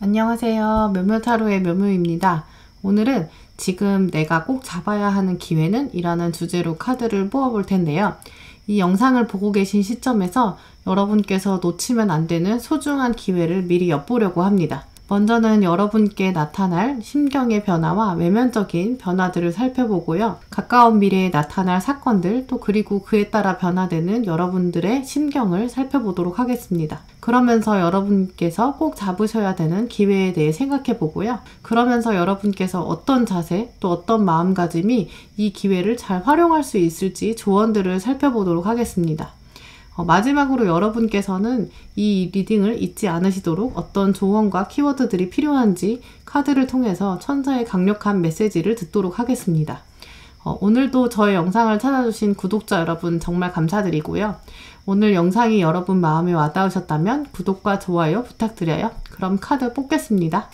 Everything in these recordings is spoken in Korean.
안녕하세요. 묘묘타로의 묘묘입니다. 오늘은 지금 내가 꼭 잡아야 하는 기회는 이라는 주제로 카드를 뽑아볼 텐데요. 이 영상을 보고 계신 시점에서 여러분께서 놓치면 안 되는 소중한 기회를 미리 엿보려고 합니다. 먼저는 여러분께 나타날 심경의 변화와 외면적인 변화들을 살펴보고요. 가까운 미래에 나타날 사건들, 또 그리고 그에 따라 변화되는 여러분들의 심경을 살펴보도록 하겠습니다. 그러면서 여러분께서 꼭 잡으셔야 되는 기회에 대해 생각해 보고요. 그러면서 여러분께서 어떤 자세, 또 어떤 마음가짐이 이 기회를 잘 활용할 수 있을지 조언들을 살펴보도록 하겠습니다. 마지막으로 여러분께서는 이 리딩을 잊지 않으시도록 어떤 조언과 키워드들이 필요한지 카드를 통해서 천사의 강력한 메시지를 듣도록 하겠습니다. 오늘도 저의 영상을 찾아주신 구독자 여러분 정말 감사드리고요. 오늘 영상이 여러분 마음에 와닿으셨다면 구독과 좋아요 부탁드려요. 그럼 카드 뽑겠습니다.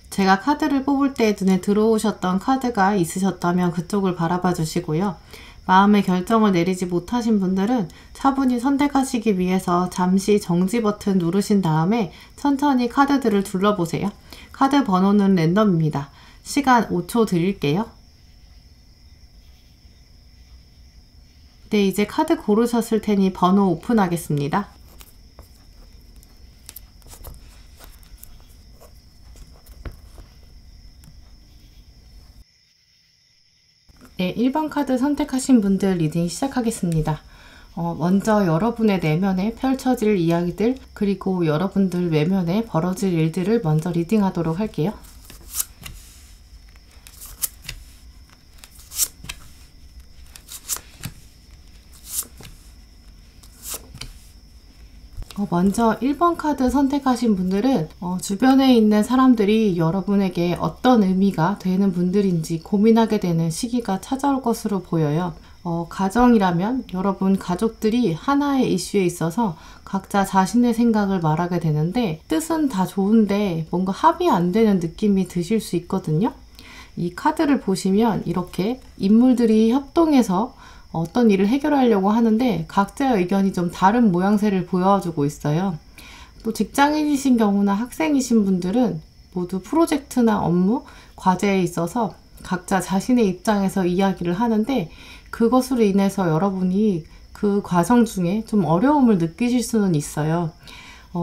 제가 카드를 뽑을 때 눈에 들어오셨던 카드가 있으셨다면 그쪽을 바라봐 주시고요. 마음의 결정을 내리지 못하신 분들은 차분히 선택하시기 위해서 잠시 정지 버튼 누르신 다음에 천천히 카드들을 둘러보세요. 카드 번호는 랜덤입니다. 시간 5초 드릴게요. 네, 이제 카드 고르셨을 테니 번호 오픈하겠습니다. 네, 1번 카드 선택하신 분들 리딩 시작하겠습니다. 먼저 여러분의 내면에 펼쳐질 이야기들, 그리고 여러분들 외면에 벌어질 일들을 먼저 리딩하도록 할게요. 먼저 1번 카드 선택하신 분들은 주변에 있는 사람들이 여러분에게 어떤 의미가 되는 분들인지 고민하게 되는 시기가 찾아올 것으로 보여요. 가정이라면 여러분 가족들이 하나의 이슈에 있어서 각자 자신의 생각을 말하게 되는데 뜻은 다 좋은데 뭔가 합의 안 되는 느낌이 드실 수 있거든요. 이 카드를 보시면 이렇게 인물들이 협동해서 어떤 일을 해결하려고 하는데 각자의 의견이 좀 다른 모양새를 보여주고 있어요. 또 직장인이신 경우나 학생이신 분들은 모두 프로젝트나 업무, 과제에 있어서 각자 자신의 입장에서 이야기를 하는데 그것으로 인해서 여러분이 그 과정 중에 좀 어려움을 느끼실 수는 있어요.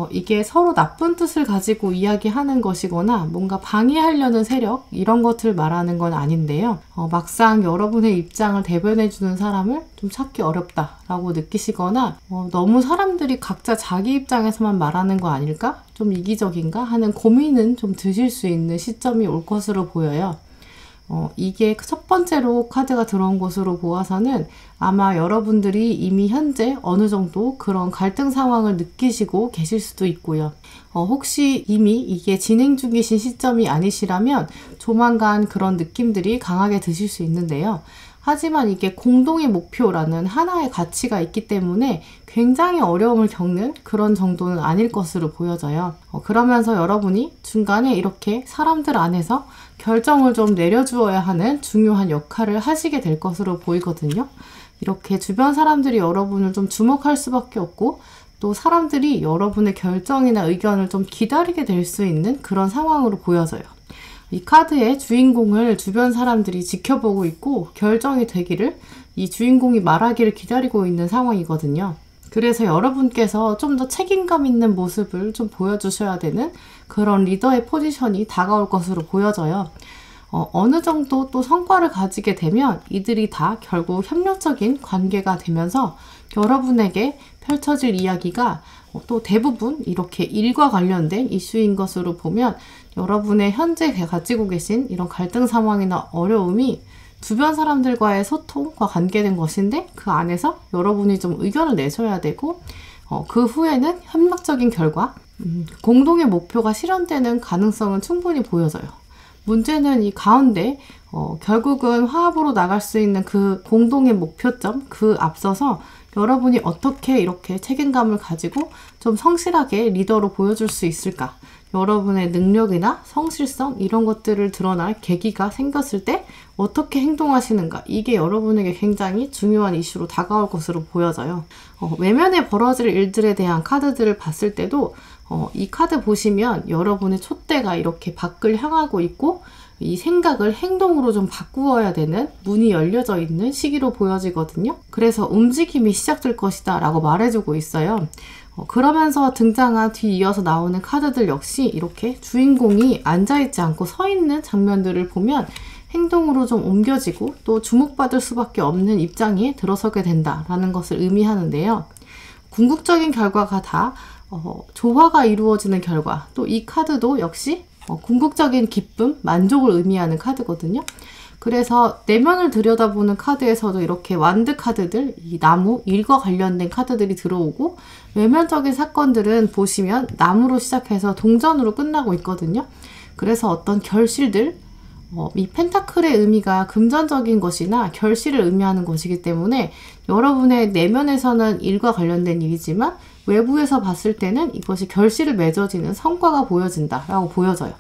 이게 서로 나쁜 뜻을 가지고 이야기하는 것이거나 뭔가 방해하려는 세력 이런 것을 말하는 건 아닌데요. 막상 여러분의 입장을 대변해주는 사람을 좀 찾기 어렵다라고 느끼시거나 너무 사람들이 각자 자기 입장에서만 말하는 거 아닐까? 좀 이기적인가? 하는 고민은 좀 드실 수 있는 시점이 올 것으로 보여요. 이게 첫 번째로 카드가 들어온 것으로 보아서는 아마 여러분들이 이미 현재 어느 정도 그런 갈등 상황을 느끼시고 계실 수도 있고요. 혹시 이미 이게 진행 중이신 시점이 아니시라면 조만간 그런 느낌들이 강하게 드실 수 있는데요. 하지만 이게 공동의 목표라는 하나의 가치가 있기 때문에 굉장히 어려움을 겪는 그런 정도는 아닐 것으로 보여져요. 그러면서 여러분이 중간에 이렇게 사람들 안에서 결정을 좀 내려주어야 하는 중요한 역할을 하시게 될 것으로 보이거든요. 이렇게 주변 사람들이 여러분을 좀 주목할 수밖에 없고 또 사람들이 여러분의 결정이나 의견을 좀 기다리게 될 수 있는 그런 상황으로 보여져요. 이 카드의 주인공을 주변 사람들이 지켜보고 있고 결정이 되기를 이 주인공이 말하기를 기다리고 있는 상황이거든요. 그래서 여러분께서 좀 더 책임감 있는 모습을 좀 보여주셔야 되는 그런 리더의 포지션이 다가올 것으로 보여져요. 어느 정도 또 성과를 가지게 되면 이들이 다 결국 협력적인 관계가 되면서 여러분에게 펼쳐질 이야기가 또 대부분 이렇게 일과 관련된 이슈인 것으로 보면 여러분의 현재 가지고 계신 이런 갈등 상황이나 어려움이 주변 사람들과의 소통과 관계된 것인데 그 안에서 여러분이 좀 의견을 내셔야 되고 그 후에는 협력적인 결과, 공동의 목표가 실현되는 가능성은 충분히 보여져요. 문제는 이 가운데 결국은 화합으로 나갈 수 있는 그 공동의 목표점, 그 앞서서 여러분이 어떻게 이렇게 책임감을 가지고 좀 성실하게 리더로 보여줄 수 있을까? 여러분의 능력이나 성실성 이런 것들을 드러날 계기가 생겼을 때 어떻게 행동하시는가? 이게 여러분에게 굉장히 중요한 이슈로 다가올 것으로 보여져요. 외면에 벌어질 일들에 대한 카드들을 봤을 때도 이 카드 보시면 여러분의 촛대가 이렇게 밖을 향하고 있고 이 생각을 행동으로 좀 바꾸어야 되는 문이 열려져 있는 시기로 보여지거든요. 그래서 움직임이 시작될 것이다 라고 말해주고 있어요. 그러면서 등장한 뒤이어서 나오는 카드들 역시 이렇게 주인공이 앉아있지 않고 서 있는 장면들을 보면 행동으로 좀 옮겨지고 또 주목받을 수밖에 없는 입장에 들어서게 된다라는 것을 의미하는데요. 궁극적인 결과가 다 조화가 이루어지는 결과, 또 이 카드도 역시 궁극적인 기쁨, 만족을 의미하는 카드거든요. 그래서 내면을 들여다보는 카드에서도 이렇게 완드 카드들, 이 나무, 일과 관련된 카드들이 들어오고 외면적인 사건들은 보시면 나무로 시작해서 동전으로 끝나고 있거든요. 그래서 어떤 결실들, 이 펜타클의 의미가 금전적인 것이나 결실을 의미하는 것이기 때문에 여러분의 내면에서는 일과 관련된 일이지만 외부에서 봤을 때는 이것이 결실을 맺어지는 성과가 보여진다라고 보여져요.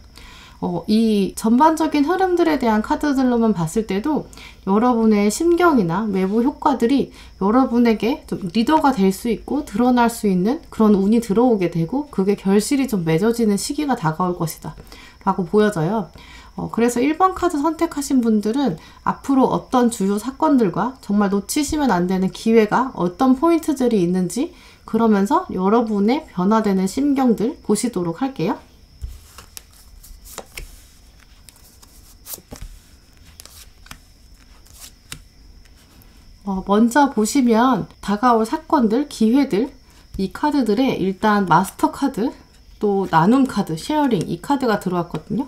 이 전반적인 흐름들에 대한 카드들로만 봤을 때도 여러분의 심경이나 외부 효과들이 여러분에게 좀 리더가 될 수 있고 드러날 수 있는 그런 운이 들어오게 되고 그게 결실이 좀 맺어지는 시기가 다가올 것이다 라고 보여져요. 그래서 1번 카드 선택하신 분들은 앞으로 어떤 주요 사건들과 정말 놓치시면 안 되는 기회가 어떤 포인트들이 있는지 그러면서 여러분의 변화되는 심경들 보시도록 할게요. 먼저 보시면 다가올 사건들, 기회들, 이 카드들에 일단 마스터 카드, 또 나눔 카드, 쉐어링 이 카드가 들어왔거든요.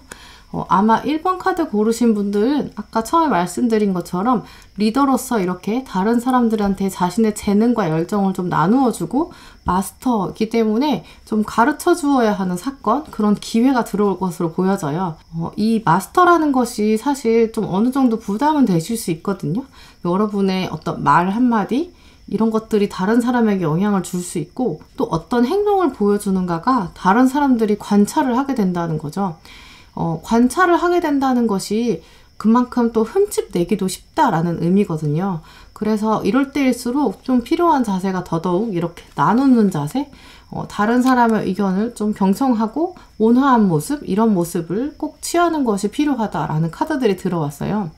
아마 1번 카드 고르신 분들은 아까 처음에 말씀드린 것처럼 리더로서 이렇게 다른 사람들한테 자신의 재능과 열정을 좀 나누어주고 마스터이기 때문에 좀 가르쳐 주어야 하는 사건, 그런 기회가 들어올 것으로 보여져요. 이 마스터라는 것이 사실 좀 어느 정도 부담은 되실 수 있거든요. 여러분의 어떤 말 한마디, 이런 것들이 다른 사람에게 영향을 줄 수 있고 또 어떤 행동을 보여주는가가 다른 사람들이 관찰을 하게 된다는 거죠. 관찰을 하게 된다는 것이 그만큼 또 흠집 내기도 쉽다라는 의미거든요. 그래서 이럴 때일수록 좀 필요한 자세가 더더욱 이렇게 나누는 자세, 다른 사람의 의견을 좀 경청하고 온화한 모습, 이런 모습을 꼭 취하는 것이 필요하다라는 카드들이 들어왔어요.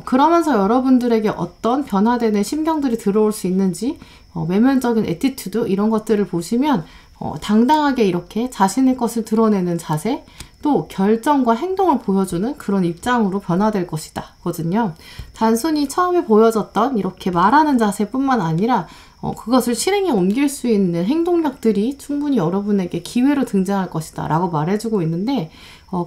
그러면서 여러분들에게 어떤 변화되는 심경들이 들어올 수 있는지, 외면적인 애티튜드 이런 것들을 보시면 당당하게 이렇게 자신의 것을 드러내는 자세, 또 결정과 행동을 보여주는 그런 입장으로 변화될 것이다 거든요. 단순히 처음에 보여졌던 이렇게 말하는 자세뿐만 아니라 그것을 실행에 옮길 수 있는 행동력들이 충분히 여러분에게 기회로 등장할 것이다 라고 말해주고 있는데,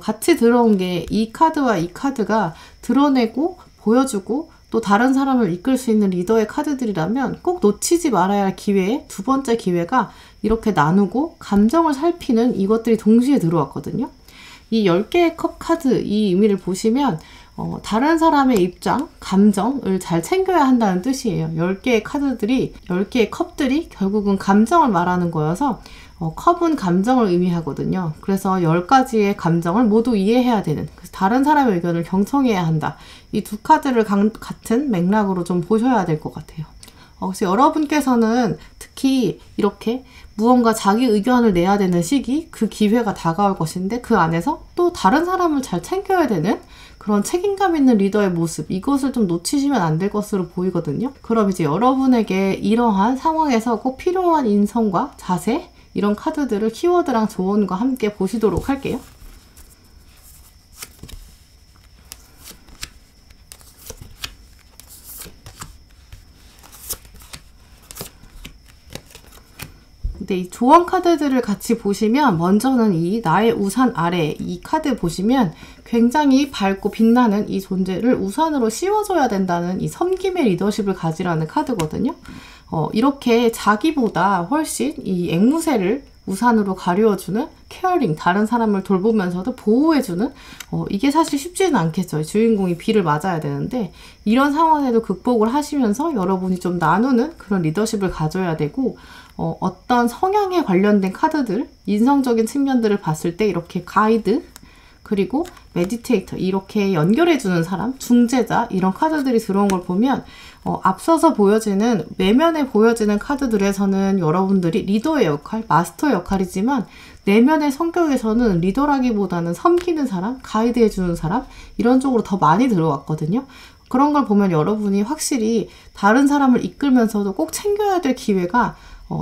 같이 들어온 게 이 카드와 이 카드가 드러내고 보여주고 또 다른 사람을 이끌 수 있는 리더의 카드들이라면 꼭 놓치지 말아야 할 기회의 두 번째 기회가 이렇게 나누고 감정을 살피는 이것들이 동시에 들어왔거든요. 이 10개의 컵 카드 이 의미를 보시면 다른 사람의 입장, 감정을 잘 챙겨야 한다는 뜻이에요. 10개의 카드들이, 10개의 컵들이 결국은 감정을 말하는 거여서 컵은 감정을 의미하거든요. 그래서 10가지의 감정을 모두 이해해야 되는, 그래서 다른 사람의 의견을 경청해야 한다. 이 두 카드를 같은 맥락으로 좀 보셔야 될 것 같아요. 혹시 여러분께서는 특히 이렇게 무언가 자기 의견을 내야 되는 시기, 그 기회가 다가올 것인데 그 안에서 또 다른 사람을 잘 챙겨야 되는 그런 책임감 있는 리더의 모습, 이것을 좀 놓치시면 안 될 것으로 보이거든요. 그럼 이제 여러분에게 이러한 상황에서 꼭 필요한 인성과 자세, 이런 카드들을 키워드랑 조언과 함께 보시도록 할게요. 근데 이 조언 카드들을 같이 보시면 먼저는 이 나의 우산 아래 이 카드 보시면 굉장히 밝고 빛나는 이 존재를 우산으로 씌워줘야 된다는 이 섬김의 리더십을 가지라는 카드거든요. 이렇게 자기보다 훨씬 이 앵무새를 우산으로 가려주는 케어링, 다른 사람을 돌보면서도 보호해주는 이게 사실 쉽지는 않겠죠. 주인공이 비를 맞아야 되는데 이런 상황에도 극복을 하시면서 여러분이 좀 나누는 그런 리더십을 가져야 되고, 어떤 성향에 관련된 카드들, 인성적인 측면들을 봤을 때 이렇게 가이드, 그리고 메디테이터, 이렇게 연결해주는 사람, 중재자, 이런 카드들이 들어온 걸 보면 앞서서 보여지는, 외면에 보여지는 카드들에서는 여러분들이 리더의 역할, 마스터의 역할이지만 내면의 성격에서는 리더라기보다는 섬기는 사람, 가이드해주는 사람, 이런 쪽으로 더 많이 들어왔거든요. 그런 걸 보면 여러분이 확실히 다른 사람을 이끌면서도 꼭 챙겨야 될 기회가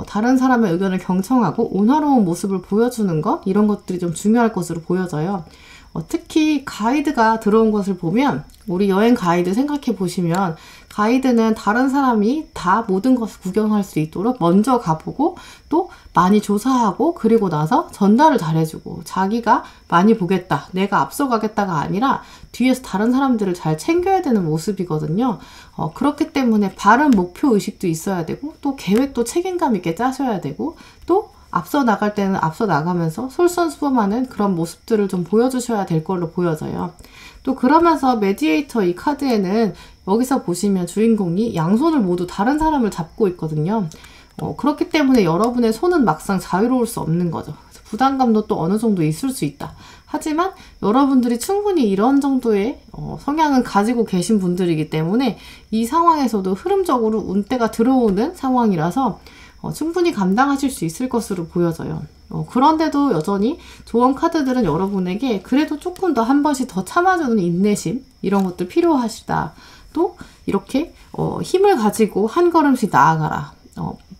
다른 사람의 의견을 경청하고 온화로운 모습을 보여주는 것, 이런 것들이 좀 중요할 것으로 보여져요. 특히 가이드가 들어온 것을 보면, 우리 여행 가이드 생각해 보시면 가이드는 다른 사람이 다 모든 것을 구경할 수 있도록 먼저 가보고 또 많이 조사하고 그리고 나서 전달을 잘해주고, 자기가 많이 보겠다, 내가 앞서가겠다가 아니라 뒤에서 다른 사람들을 잘 챙겨야 되는 모습이거든요. 그렇기 때문에 바른 목표 의식도 있어야 되고 또 계획도 책임감 있게 짜셔야 되고, 또 앞서 나갈 때는 앞서 나가면서 솔선수범하는 그런 모습들을 좀 보여주셔야 될 걸로 보여져요. 또 그러면서 메디에이터 이 카드에는 여기서 보시면 주인공이 양손을 모두 다른 사람을 잡고 있거든요. 그렇기 때문에 여러분의 손은 막상 자유로울 수 없는 거죠. 부담감도 또 어느 정도 있을 수 있다. 하지만 여러분들이 충분히 이런 정도의 성향은 가지고 계신 분들이기 때문에 이 상황에서도 흐름적으로 운대가 들어오는 상황이라서 충분히 감당하실 수 있을 것으로 보여져요. 그런데도 여전히 조언 카드들은 여러분에게 그래도 조금 더 한 번씩 더 참아주는 인내심, 이런 것들 필요하시다. 또 이렇게 힘을 가지고 한 걸음씩 나아가라.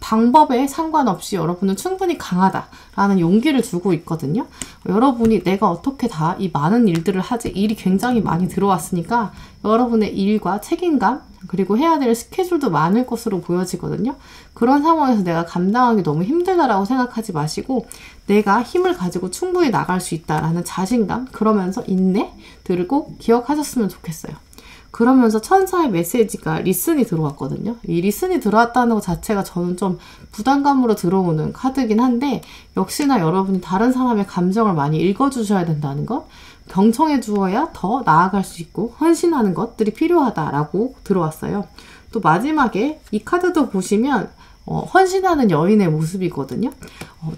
방법에 상관없이 여러분은 충분히 강하다라는 용기를 주고 있거든요. 여러분이 내가 어떻게 다 이 많은 일들을 하지, 일이 굉장히 많이 들어왔으니까 여러분의 일과 책임감, 그리고 해야 될 스케줄도 많을 것으로 보여지거든요. 그런 상황에서 내가 감당하기 너무 힘들다라고 생각하지 마시고 내가 힘을 가지고 충분히 나갈 수 있다라는 자신감, 그러면서 인내들을 꼭 기억하셨으면 좋겠어요. 그러면서 천사의 메시지가 리슨이 들어왔거든요. 이 리슨이 들어왔다는 것 자체가 저는 좀 부담감으로 들어오는 카드긴 한데, 역시나 여러분이 다른 사람의 감정을 많이 읽어주셔야 된다는 것, 경청해 주어야 더 나아갈 수 있고 헌신하는 것들이 필요하다라고 들어왔어요. 또 마지막에 이 카드도 보시면 헌신하는 여인의 모습이거든요.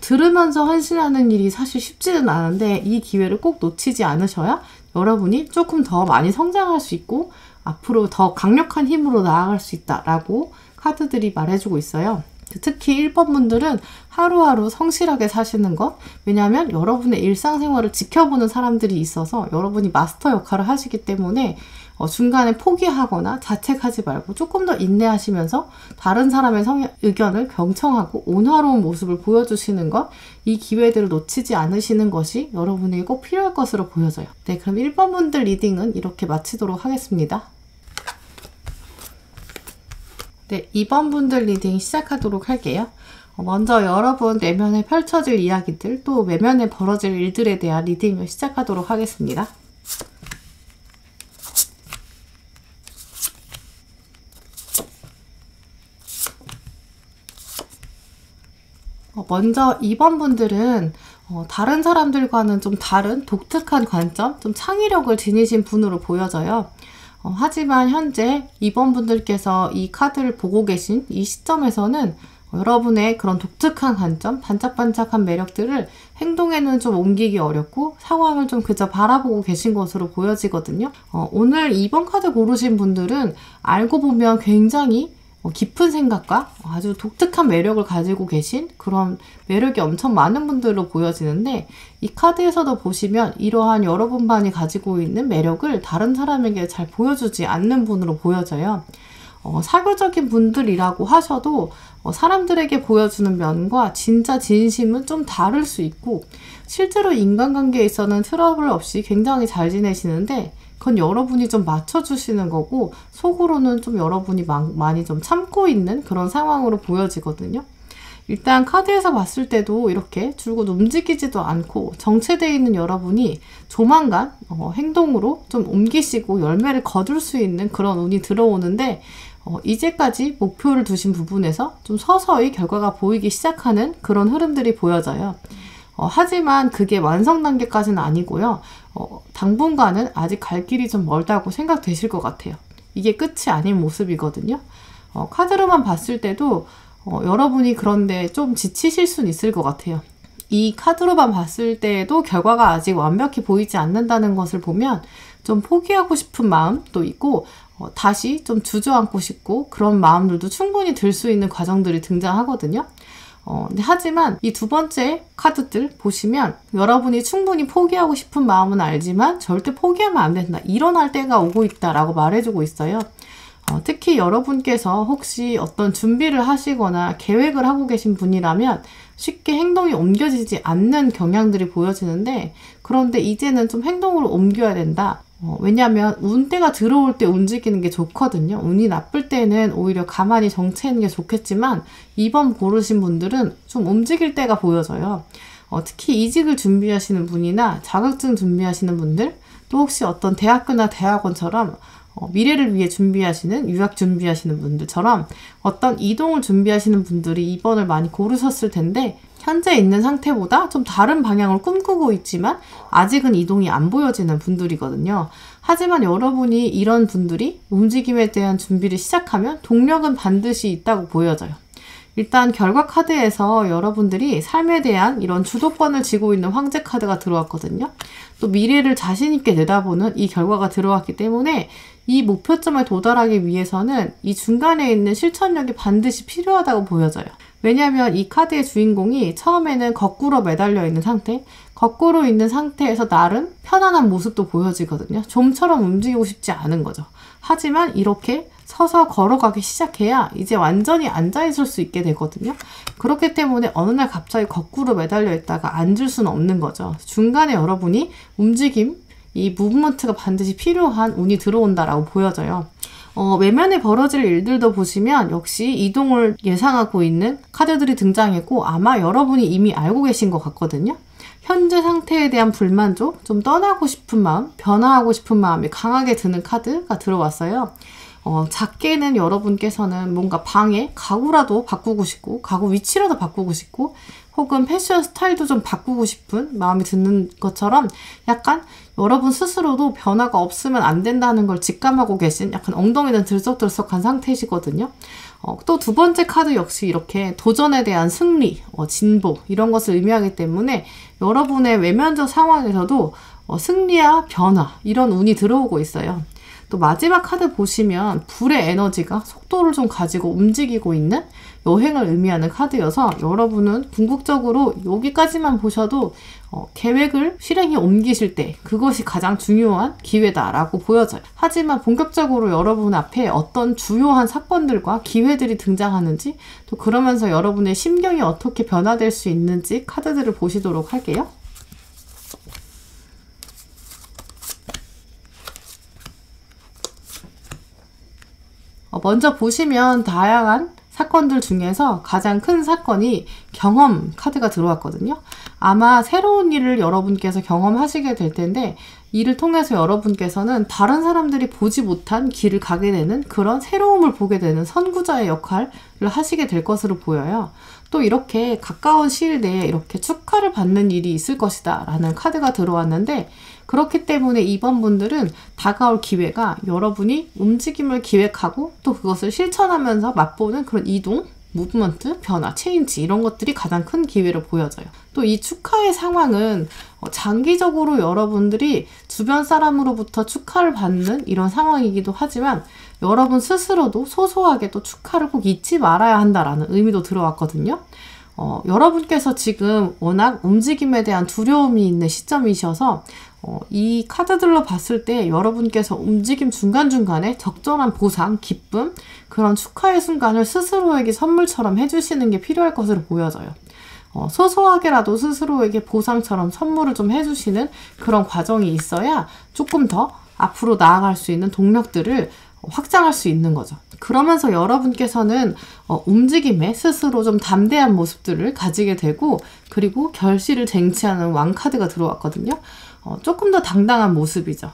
들으면서 헌신하는 일이 사실 쉽지는 않은데 이 기회를 꼭 놓치지 않으셔야 여러분이 조금 더 많이 성장할 수 있고 앞으로 더 강력한 힘으로 나아갈 수 있다라고 카드들이 말해주고 있어요. 특히 1번 분들은 하루하루 성실하게 사시는 것, 왜냐하면 여러분의 일상생활을 지켜보는 사람들이 있어서 여러분이 마스터 역할을 하시기 때문에 중간에 포기하거나 자책하지 말고 조금 더 인내하시면서 다른 사람의 의견을 경청하고 온화로운 모습을 보여주시는 것, 이 기회들을 놓치지 않으시는 것이 여러분에게 꼭 필요할 것으로 보여져요. 네, 그럼 1번 분들 리딩은 이렇게 마치도록 하겠습니다. 네, 2번 분들 리딩 시작하도록 할게요. 먼저 여러분 내면에 펼쳐질 이야기들, 또 내면에 벌어질 일들에 대한 리딩을 시작하도록 하겠습니다. 먼저 2번 분들은 다른 사람들과는 좀 다른 독특한 관점, 좀 창의력을 지니신 분으로 보여져요. 하지만 현재 2번 분들께서 이 카드를 보고 계신 이 시점에서는 여러분의 그런 독특한 관점, 반짝반짝한 매력들을 행동에는 좀 옮기기 어렵고 상황을 좀 그저 바라보고 계신 것으로 보여지거든요. 오늘 2번 카드 고르신 분들은 알고 보면 굉장히 깊은 생각과 아주 독특한 매력을 가지고 계신 그런 매력이 엄청 많은 분들로 보여지는데, 이 카드에서도 보시면 이러한 여러분만이 가지고 있는 매력을 다른 사람에게 잘 보여주지 않는 분으로 보여져요. 사교적인 분들이라고 하셔도 사람들에게 보여주는 면과 진짜 진심은 좀 다를 수 있고, 실제로 인간관계에서는 트러블 없이 굉장히 잘 지내시는데 그건 여러분이 좀 맞춰주시는 거고, 속으로는 좀 여러분이 많이 좀 참고 있는 그런 상황으로 보여지거든요. 일단 카드에서 봤을 때도 이렇게 줄곧 움직이지도 않고 정체되어 있는 여러분이 조만간 행동으로 좀 옮기시고 열매를 거둘 수 있는 그런 운이 들어오는데, 이제까지 목표를 두신 부분에서 좀 서서히 결과가 보이기 시작하는 그런 흐름들이 보여져요. 하지만 그게 완성 단계까지는 아니고요. 당분간은 아직 갈 길이 좀 멀다고 생각되실 것 같아요. 이게 끝이 아닌 모습이거든요. 카드로만 봤을 때도 여러분이 그런데 좀 지치실 수는 있을 것 같아요. 이 카드로만 봤을 때에도 결과가 아직 완벽히 보이지 않는다는 것을 보면 좀 포기하고 싶은 마음도 있고, 다시 좀 주저앉고 싶고 그런 마음들도 충분히 들 수 있는 과정들이 등장하거든요. 하지만 이 두 번째 카드들 보시면 여러분이 충분히 포기하고 싶은 마음은 알지만 절대 포기하면 안 된다, 일어날 때가 오고 있다라고 말해주고 있어요. 특히 여러분께서 혹시 어떤 준비를 하시거나 계획을 하고 계신 분이라면 쉽게 행동이 옮겨지지 않는 경향들이 보여지는데, 그런데 이제는 좀 행동으로 옮겨야 된다. 왜냐하면 운때가 들어올 때 움직이는 게 좋거든요. 운이 나쁠 때는 오히려 가만히 정체하는 게 좋겠지만 2번 고르신 분들은 좀 움직일 때가 보여져요. 특히 이직을 준비하시는 분이나 자격증 준비하시는 분들, 또 혹시 어떤 대학교나 대학원처럼 미래를 위해 준비하시는, 유학 준비하시는 분들처럼 어떤 이동을 준비하시는 분들이 2번을 많이 고르셨을 텐데, 현재 있는 상태보다 좀 다른 방향을 꿈꾸고 있지만 아직은 이동이 안 보여지는 분들이거든요. 하지만 여러분이 이런 분들이 움직임에 대한 준비를 시작하면 동력은 반드시 있다고 보여져요. 일단 결과 카드에서 여러분들이 삶에 대한 이런 주도권을 쥐고 있는 황제 카드가 들어왔거든요. 또 미래를 자신 있게 내다보는 이 결과가 들어왔기 때문에 이 목표점에 도달하기 위해서는 이 중간에 있는 실천력이 반드시 필요하다고 보여져요. 왜냐하면 이 카드의 주인공이 처음에는 거꾸로 매달려 있는 상태, 거꾸로 있는 상태에서 나름 편안한 모습도 보여지거든요. 좀처럼 움직이고 싶지 않은 거죠. 하지만 이렇게 서서 걸어가기 시작해야 이제 완전히 앉아있을 수 있게 되거든요. 그렇기 때문에 어느 날 갑자기 거꾸로 매달려 있다가 앉을 수는 없는 거죠. 중간에 여러분이 움직임, 이 무브먼트가 반드시 필요한 운이 들어온다라고 보여져요. 외면에 벌어질 일들도 보시면 역시 이동을 예상하고 있는 카드들이 등장했고, 아마 여러분이 이미 알고 계신 것 같거든요. 현재 상태에 대한 불만족, 좀 떠나고 싶은 마음, 변화하고 싶은 마음이 강하게 드는 카드가 들어왔어요. 작게는 여러분께서는 뭔가 방에 가구라도 바꾸고 싶고, 가구 위치라도 바꾸고 싶고, 혹은 패션 스타일도 좀 바꾸고 싶은 마음이 드는 것처럼 약간 여러분 스스로도 변화가 없으면 안 된다는 걸 직감하고 계신, 약간 엉덩이는 들썩들썩한 상태시거든요. 또 두 번째 카드 역시 이렇게 도전에 대한 승리, 진보 이런 것을 의미하기 때문에 여러분의 외면적 상황에서도 승리와 변화 이런 운이 들어오고 있어요. 또 마지막 카드 보시면 불의 에너지가 속도를 좀 가지고 움직이고 있는 여행을 의미하는 카드여서 여러분은 궁극적으로 여기까지만 보셔도 계획을 실행에 옮기실 때 그것이 가장 중요한 기회다라고 보여져요. 하지만 본격적으로 여러분 앞에 어떤 주요한 사건들과 기회들이 등장하는지 또 그러면서 여러분의 심경이 어떻게 변화될 수 있는지 카드들을 보시도록 할게요. 먼저 보시면 다양한 사건들 중에서 가장 큰 사건이 경험 카드가 들어왔거든요. 아마 새로운 일을 여러분께서 경험하시게 될 텐데 이를 통해서 여러분께서는 다른 사람들이 보지 못한 길을 가게 되는 그런 새로움을 보게 되는 선구자의 역할을 하시게 될 것으로 보여요. 또 이렇게 가까운 시일 내에 이렇게 축하를 받는 일이 있을 것이다 라는 카드가 들어왔는데 그렇기 때문에 이번 분들은 다가올 기회가 여러분이 움직임을 기획하고 또 그것을 실천하면서 맛보는 그런 이동, 무브먼트, 변화, 체인지 이런 것들이 가장 큰 기회로 보여져요. 또 이 축하의 상황은 장기적으로 여러분들이 주변 사람으로부터 축하를 받는 이런 상황이기도 하지만 여러분 스스로도 소소하게 또 축하를 꼭 잊지 말아야 한다라는 의미도 들어왔거든요. 여러분께서 지금 워낙 움직임에 대한 두려움이 있는 시점이셔서 이 카드들로 봤을 때 여러분께서 움직임 중간중간에 적절한 보상, 기쁨, 그런 축하의 순간을 스스로에게 선물처럼 해주시는 게 필요할 것으로 보여져요. 소소하게라도 스스로에게 보상처럼 선물을 좀 해주시는 그런 과정이 있어야 조금 더 앞으로 나아갈 수 있는 동력들을 확장할 수 있는 거죠. 그러면서 여러분께서는 움직임에 스스로 좀 담대한 모습들을 가지게 되고 그리고 결실을 쟁취하는 왕카드가 들어왔거든요. 조금 더 당당한 모습이죠.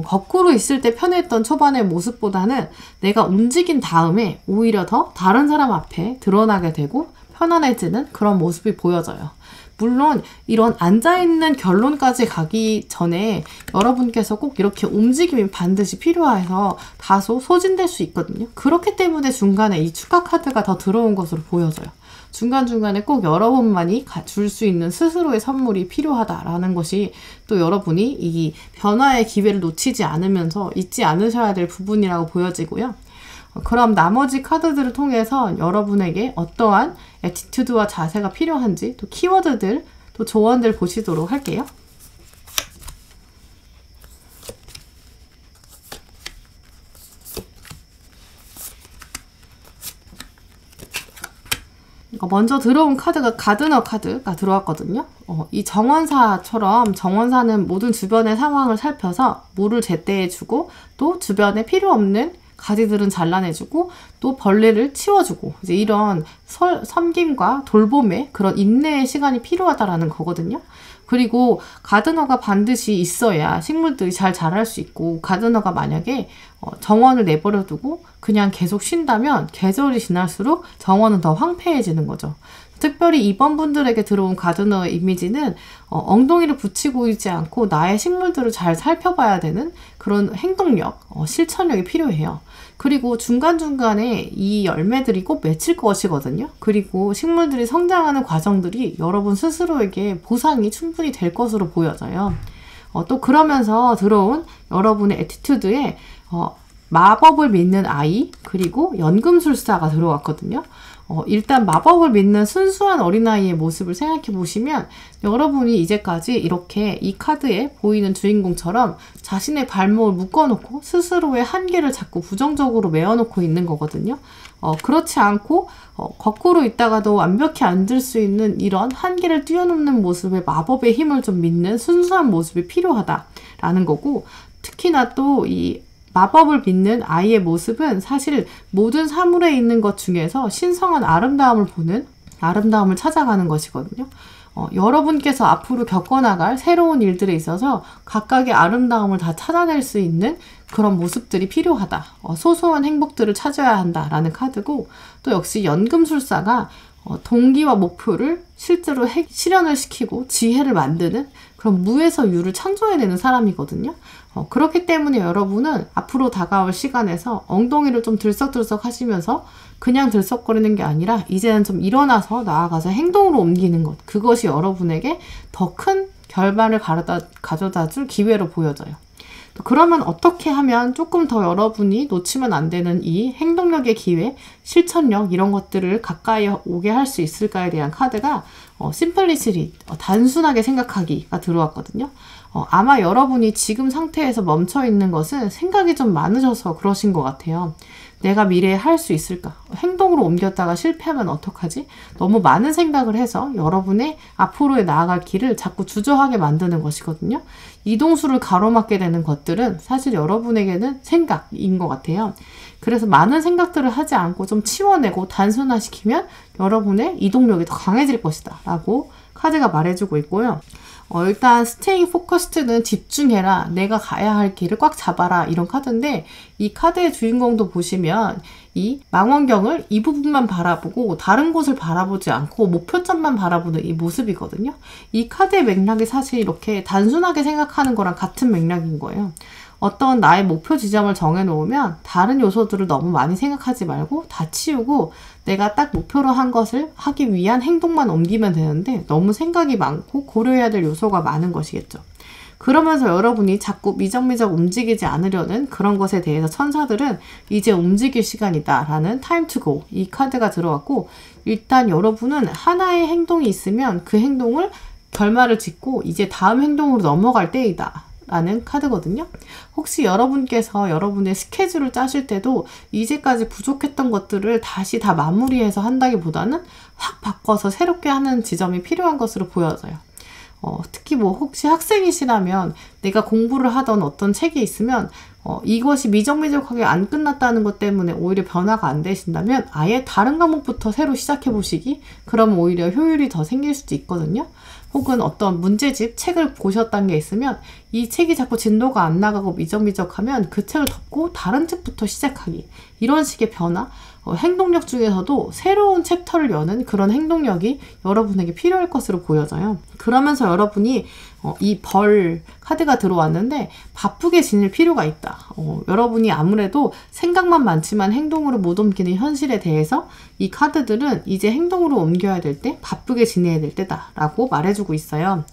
거꾸로 있을 때 편했던 초반의 모습보다는 내가 움직인 다음에 오히려 더 다른 사람 앞에 드러나게 되고 편안해지는 그런 모습이 보여져요. 물론 이런 앉아있는 결론까지 가기 전에 여러분께서 꼭 이렇게 움직임이 반드시 필요해서 다소 소진될 수 있거든요. 그렇기 때문에 중간에 이 축하 카드가 더 들어온 것으로 보여져요. 중간중간에 꼭 여러분만이 줄 수 있는 스스로의 선물이 필요하다라는 것이 또 여러분이 이 변화의 기회를 놓치지 않으면서 잊지 않으셔야 될 부분이라고 보여지고요. 그럼 나머지 카드들을 통해서 여러분에게 어떠한 애티튜드와 자세가 필요한지 또 키워드들 또 조언들 보시도록 할게요. 먼저 들어온 카드가 가드너 카드가 들어왔거든요. 이 정원사처럼 정원사는 모든 주변의 상황을 살펴서 물을 제때해 주고 또 주변에 필요 없는 가지들은 잘라내주고 또 벌레를 치워주고 이제 이런 섬김과 돌봄의 그런 인내의 시간이 필요하다라는 거거든요. 그리고 가드너가 반드시 있어야 식물들이 잘 자랄 수 있고 가드너가 만약에 정원을 내버려 두고 그냥 계속 쉰다면 계절이 지날수록 정원은 더 황폐해지는 거죠. 특별히 이번 분들에게 들어온 가드너의 이미지는 엉덩이를 붙이고 있지 않고 나의 식물들을 잘 살펴봐야 되는 그런 행동력, 실천력이 필요해요. 그리고 중간중간에 이 열매들이 꼭 맺힐 것이거든요. 그리고 식물들이 성장하는 과정들이 여러분 스스로에게 보상이 충분히 될 것으로 보여져요. 또 그러면서 들어온 여러분의 애티튜드에 마법을 믿는 아이 그리고 연금술사가 들어왔거든요. 일단 마법을 믿는 순수한 어린아이의 모습을 생각해 보시면 여러분이 이제까지 이렇게 이 카드에 보이는 주인공처럼 자신의 발목을 묶어놓고 스스로의 한계를 자꾸 부정적으로 메어놓고 있는 거거든요. 그렇지 않고 거꾸로 있다가도 완벽히 앉을 수 있는 이런 한계를 뛰어넘는 모습의 마법의 힘을 좀 믿는 순수한 모습이 필요하다라는 거고 특히나 또 이 마법을 믿는 아이의 모습은 사실 모든 사물에 있는 것 중에서 신성한 아름다움을 보는 아름다움을 찾아가는 것이거든요. 여러분께서 앞으로 겪어나갈 새로운 일들에 있어서 각각의 아름다움을 다 찾아낼 수 있는 그런 모습들이 필요하다. 소소한 행복들을 찾아야 한다라는 카드고 또 역시 연금술사가 동기와 목표를 실제로 실현을 시키고 지혜를 만드는 그런 무에서 유를 창조해내는 사람이거든요. 그렇기 때문에 여러분은 앞으로 다가올 시간에서 엉덩이를 좀 들썩들썩 하시면서 그냥 들썩거리는 게 아니라 이제는 좀 일어나서 나아가서 행동으로 옮기는 것 그것이 여러분에게 더 큰 결말을 가져다 줄 기회로 보여져요. 그러면 어떻게 하면 조금 더 여러분이 놓치면 안 되는 이 행동력의 기회, 실천력 이런 것들을 가까이 오게 할 수 있을까에 대한 카드가 심플리시티, 단순하게 생각하기가 들어왔거든요. 아마 여러분이 지금 상태에서 멈춰 있는 것은 생각이 좀 많으셔서 그러신 것 같아요. 내가 미래에 할 수 있을까? 행동으로 옮겼다가 실패하면 어떡하지? 너무 많은 생각을 해서 여러분의 앞으로의 나아갈 길을 자꾸 주저하게 만드는 것이거든요. 이동수를 가로막게 되는 것들은 사실 여러분에게는 생각인 것 같아요. 그래서 많은 생각들을 하지 않고 좀 치워내고 단순화시키면 여러분의 이동력이 더 강해질 것이다 라고 카드가 말해주고 있고요. 일단 staying focused는 집중해라, 내가 가야 할 길을 꽉 잡아라 이런 카드인데, 이 카드의 주인공도 보시면 이 망원경을 이 부분만 바라보고 다른 곳을 바라보지 않고 목표점만 바라보는 이 모습이거든요. 이 카드의 맥락이 사실 이렇게 단순하게 생각하는 거랑 같은 맥락인 거예요. 어떤 나의 목표 지점을 정해놓으면 다른 요소들을 너무 많이 생각하지 말고 다 치우고 내가 딱 목표로 한 것을 하기 위한 행동만 옮기면 되는데, 너무 생각이 많고 고려해야 될 요소가 많은 것이겠죠. 그러면서 여러분이 자꾸 미적미적 움직이지 않으려는 그런 것에 대해서 천사들은 이제 움직일 시간이다 라는 time to go, 이 카드가 들어왔고, 일단 여러분은 하나의 행동이 있으면 그 행동을 결말을 짓고 이제 다음 행동으로 넘어갈 때이다 라는 카드거든요. 혹시 여러분께서 여러분의 스케줄을 짜실 때도 이제까지 부족했던 것들을 다시 다 마무리해서 한다기보다는 확 바꿔서 새롭게 하는 지점이 필요한 것으로 보여져요. 특히 혹시 학생이시라면 내가 공부를 하던 어떤 책이 있으면 이것이 미적미적하게 안 끝났다는 것 때문에 오히려 변화가 안 되신다면 아예 다른 과목부터 새로 시작해 보시기, 그러면 오히려 효율이 더 생길 수도 있거든요. 혹은 어떤 문제집 책을 보셨다는 게 있으면 이 책이 자꾸 진도가 안 나가고 미적미적하면 그 책을 덮고 다른 책부터 시작하기, 이런 식의 변화, 행동력 중에서도 새로운 챕터를 여는 그런 행동력이 여러분에게 필요할 것으로 보여져요. 그러면서 여러분이 이 벌 카드가 들어왔는데 바쁘게 지낼 필요가 있다. 여러분이 아무래도 생각만 많지만 행동으로 못 옮기는 현실에 대해서 이 카드들은 이제 행동으로 옮겨야 될 때 바쁘게 지내야 될 때다 라고 말해주고 있어요.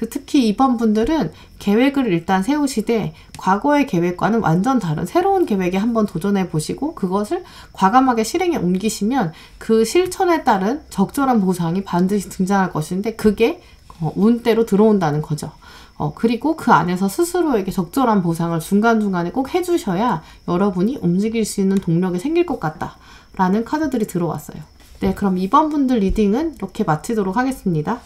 특히 이번 분들은 계획을 일단 세우시되 과거의 계획과는 완전 다른 새로운 계획에 한번 도전해 보시고 그것을 과감하게 실행에 옮기시면 그 실천에 따른 적절한 보상이 반드시 등장할 것인데, 그게 운대로 들어온다는 거죠. 그리고 그 안에서 스스로에게 적절한 보상을 중간중간에 꼭 해주셔야 여러분이 움직일 수 있는 동력이 생길 것 같다 라는 카드들이 들어왔어요. 네, 그럼 이번 분들 리딩은 이렇게 마치도록 하겠습니다.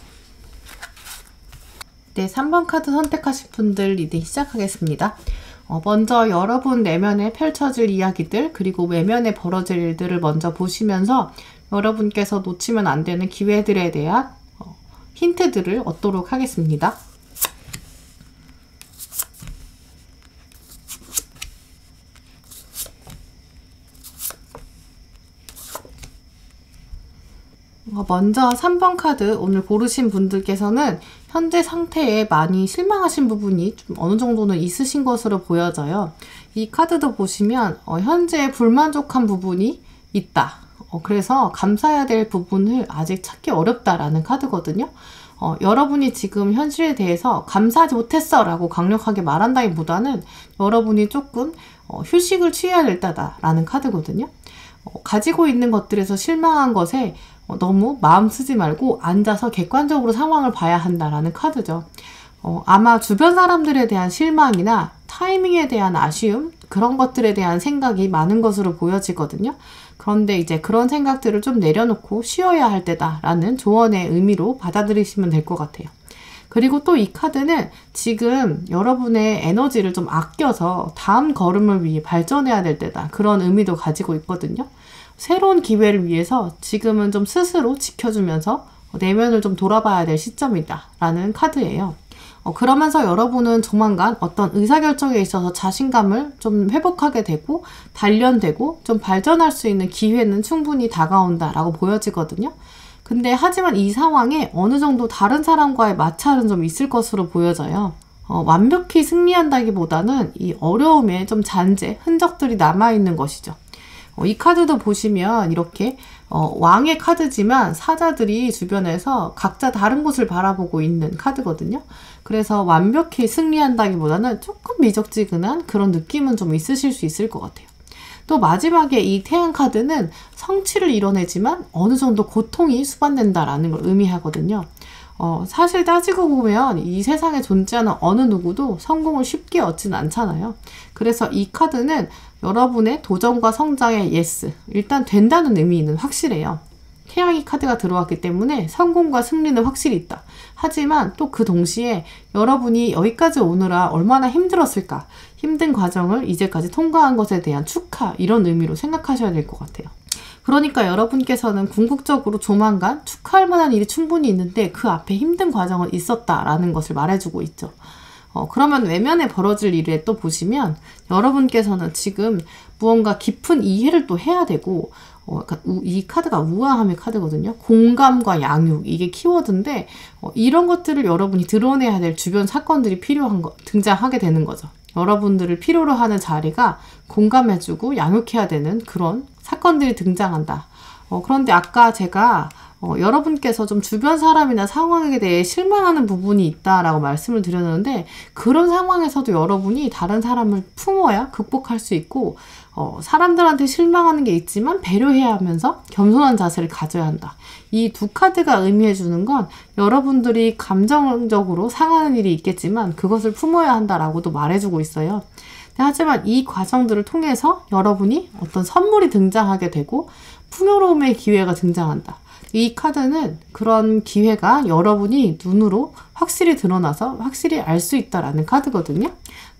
네, 3번 카드 선택하신 분들 리딩 시작하겠습니다. 먼저 여러분 내면에 펼쳐질 이야기들, 그리고 외면에 벌어질 일들을 먼저 보시면서 여러분께서 놓치면 안 되는 기회들에 대한 힌트들을 얻도록 하겠습니다. 먼저 3번 카드 오늘 고르신 분들께서는 현재 상태에 많이 실망하신 부분이 좀 어느 정도는 있으신 것으로 보여져요. 이 카드도 보시면 현재 불만족한 부분이 있다. 그래서 감사해야 될 부분을 아직 찾기 어렵다라는 카드거든요. 여러분이 지금 현실에 대해서 감사하지 못했어 라고 강력하게 말한다기보다는 여러분이 조금 휴식을 취해야 될 때다라는 카드거든요. 가지고 있는 것들에서 실망한 것에 너무 마음 쓰지 말고 앉아서 객관적으로 상황을 봐야 한다라는 카드죠. 아마 주변 사람들에 대한 실망이나 타이밍에 대한 아쉬움, 그런 것들에 대한 생각이 많은 것으로 보여지거든요. 그런데 이제 그런 생각들을 좀 내려놓고 쉬어야 할 때다라는 조언의 의미로 받아들이시면 될 것 같아요. 그리고 또 이 카드는 지금 여러분의 에너지를 좀 아껴서 다음 걸음을 위해 발전해야 될 때다, 그런 의미도 가지고 있거든요. 새로운 기회를 위해서 지금은 좀 스스로 지켜주면서 내면을 좀 돌아봐야 될 시점이다 라는 카드예요. 그러면서 여러분은 조만간 어떤 의사결정에 있어서 자신감을 좀 회복하게 되고 단련되고 좀 발전할 수 있는 기회는 충분히 다가온다라고 보여지거든요. 근데 하지만 이 상황에 어느 정도 다른 사람과의 마찰은 좀 있을 것으로 보여져요. 완벽히 승리한다기보다는 이 어려움에 좀 잔재, 흔적들이 남아있는 것이죠. 이 카드도 보시면 이렇게 왕의 카드지만 사자들이 주변에서 각자 다른 곳을 바라보고 있는 카드거든요. 그래서 완벽히 승리한다기보다는 조금 미적지근한 그런 느낌은 좀 있으실 수 있을 것 같아요. 또 마지막에 이 태양 카드는 성취를 이뤄내지만 어느 정도 고통이 수반된다라는 걸 의미하거든요. 사실 따지고 보면 이 세상에 존재하는 어느 누구도 성공을 쉽게 얻진 않잖아요. 그래서 이 카드는 여러분의 도전과 성장의 예스, 일단 된다는 의미는 확실해요. 태양이 카드가 들어왔기 때문에 성공과 승리는 확실히 있다. 하지만 또 그 동시에 여러분이 여기까지 오느라 얼마나 힘들었을까, 힘든 과정을 이제까지 통과한 것에 대한 축하, 이런 의미로 생각하셔야 될 것 같아요. 그러니까 여러분께서는 궁극적으로 조만간 축하할 만한 일이 충분히 있는데 그 앞에 힘든 과정은 있었다라는 것을 말해주고 있죠. 그러면 외면에 벌어질 일에 또 보시면 여러분께서는 지금 무언가 깊은 이해를 또 해야 되고, 그러니까 이 카드가 우아함의 카드거든요. 공감과 양육, 이게 키워드인데 이런 것들을 여러분이 드러내야 될 주변 사건들이 등장하게 되는 거죠. 여러분들을 필요로 하는 자리가 공감해주고 양육해야 되는 그런 사건들이 등장한다. 그런데 아까 제가 여러분께서 좀 주변 사람이나 상황에 대해 실망하는 부분이 있다라고 말씀을 드렸는데, 그런 상황에서도 여러분이 다른 사람을 품어야 극복할 수 있고, 사람들한테 실망하는 게 있지만 배려해야 하면서 겸손한 자세를 가져야 한다. 이 두 카드가 의미해 주는 건 여러분들이 감정적으로 상하는 일이 있겠지만 그것을 품어야 한다라고도 말해주고 있어요. 하지만 이 과정들을 통해서 여러분이 어떤 선물이 등장하게 되고 풍요로움의 기회가 등장한다. 이 카드는 그런 기회가 여러분이 눈으로 확실히 드러나서 확실히 알 수 있다라는 카드거든요.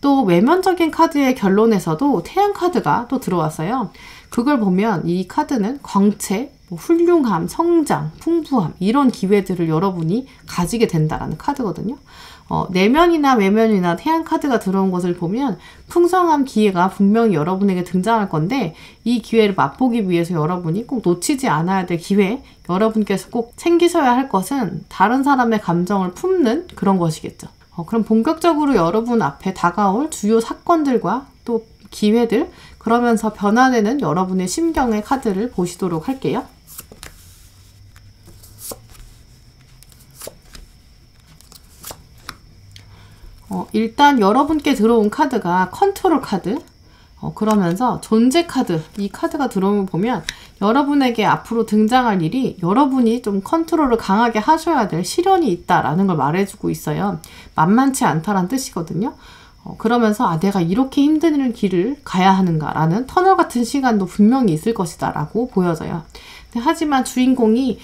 또 외면적인 카드의 결론에서도 태양 카드가 또 들어왔어요. 그걸 보면 이 카드는 광채, 훌륭함, 성장, 풍부함, 이런 기회들을 여러분이 가지게 된다라는 카드거든요. 내면이나 외면이나 태양 카드가 들어온 것을 보면 풍성한 기회가 분명히 여러분에게 등장할 건데, 이 기회를 맛보기 위해서 여러분이 꼭 놓치지 않아야 될 기회, 여러분께서 꼭 챙기셔야 할 것은 다른 사람의 감정을 품는 그런 것이겠죠. 그럼 본격적으로 여러분 앞에 다가올 주요 사건들과 또 기회들, 그러면서 변화되는 여러분의 심경의 카드를 보시도록 할게요. 일단 여러분께 들어온 카드가 컨트롤 카드, 그러면서 존재 카드, 이 카드가 들어오면 보면 여러분에게 앞으로 등장할 일이 여러분이 좀 컨트롤을 강하게 하셔야 될 시련이 있다라는 걸 말해주고 있어요. 만만치 않다란 뜻이거든요. 그러면서 내가 이렇게 힘든 길을 가야 하는가라는 터널 같은 시간도 분명히 있을 것이다 라고 보여져요. 하지만 주인공이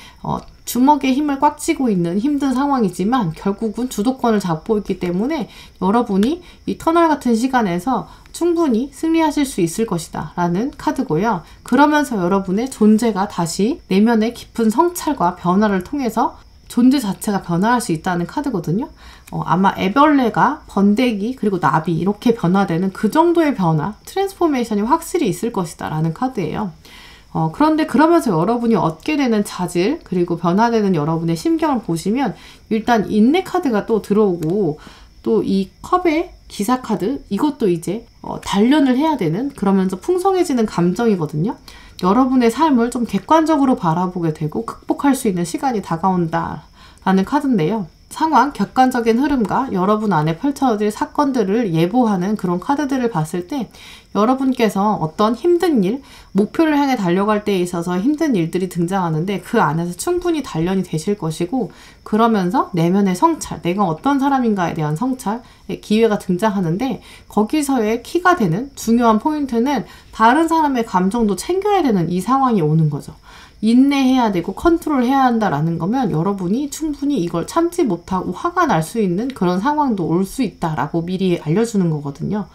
주먹에 힘을 꽉 쥐고 있는 힘든 상황이지만 결국은 주도권을 잡고 있기 때문에 여러분이 이 터널 같은 시간에서 충분히 승리하실 수 있을 것이다 라는 카드고요. 그러면서 여러분의 존재가 다시 내면의 깊은 성찰과 변화를 통해서 존재 자체가 변화할 수 있다는 카드거든요. 아마 애벌레가 번데기 그리고 나비 이렇게 변화되는 그 정도의 변화, 트랜스포메이션이 확실히 있을 것이다 라는 카드예요. 그런데 그러면서 여러분이 얻게 되는 자질 그리고 변화되는 여러분의 심경을 보시면 일단 인내 카드가 또 들어오고, 또 이 컵의 기사 카드, 이것도 이제 단련을 해야 되는, 그러면서 풍성해지는 감정이거든요. 여러분의 삶을 좀 객관적으로 바라보게 되고 극복할 수 있는 시간이 다가온다 라는 카드인데요. 상황, 객관적인 흐름과 여러분 안에 펼쳐질 사건들을 예보하는 그런 카드들을 봤을 때 여러분께서 어떤 힘든 일, 목표를 향해 달려갈 때에 있어서 힘든 일들이 등장하는데 그 안에서 충분히 단련이 되실 것이고, 그러면서 내면의 성찰, 내가 어떤 사람인가에 대한 성찰의 기회가 등장하는데, 거기서의 키가 되는 중요한 포인트는 다른 사람의 감정도 챙겨야 되는 이 상황이 오는 거죠. 인내해야 되고 컨트롤해야 한다라는 거면 여러분이 충분히 이걸 참지 못하고 화가 날 수 있는 그런 상황도 올 수 있다라고 미리 알려주는 거거든요.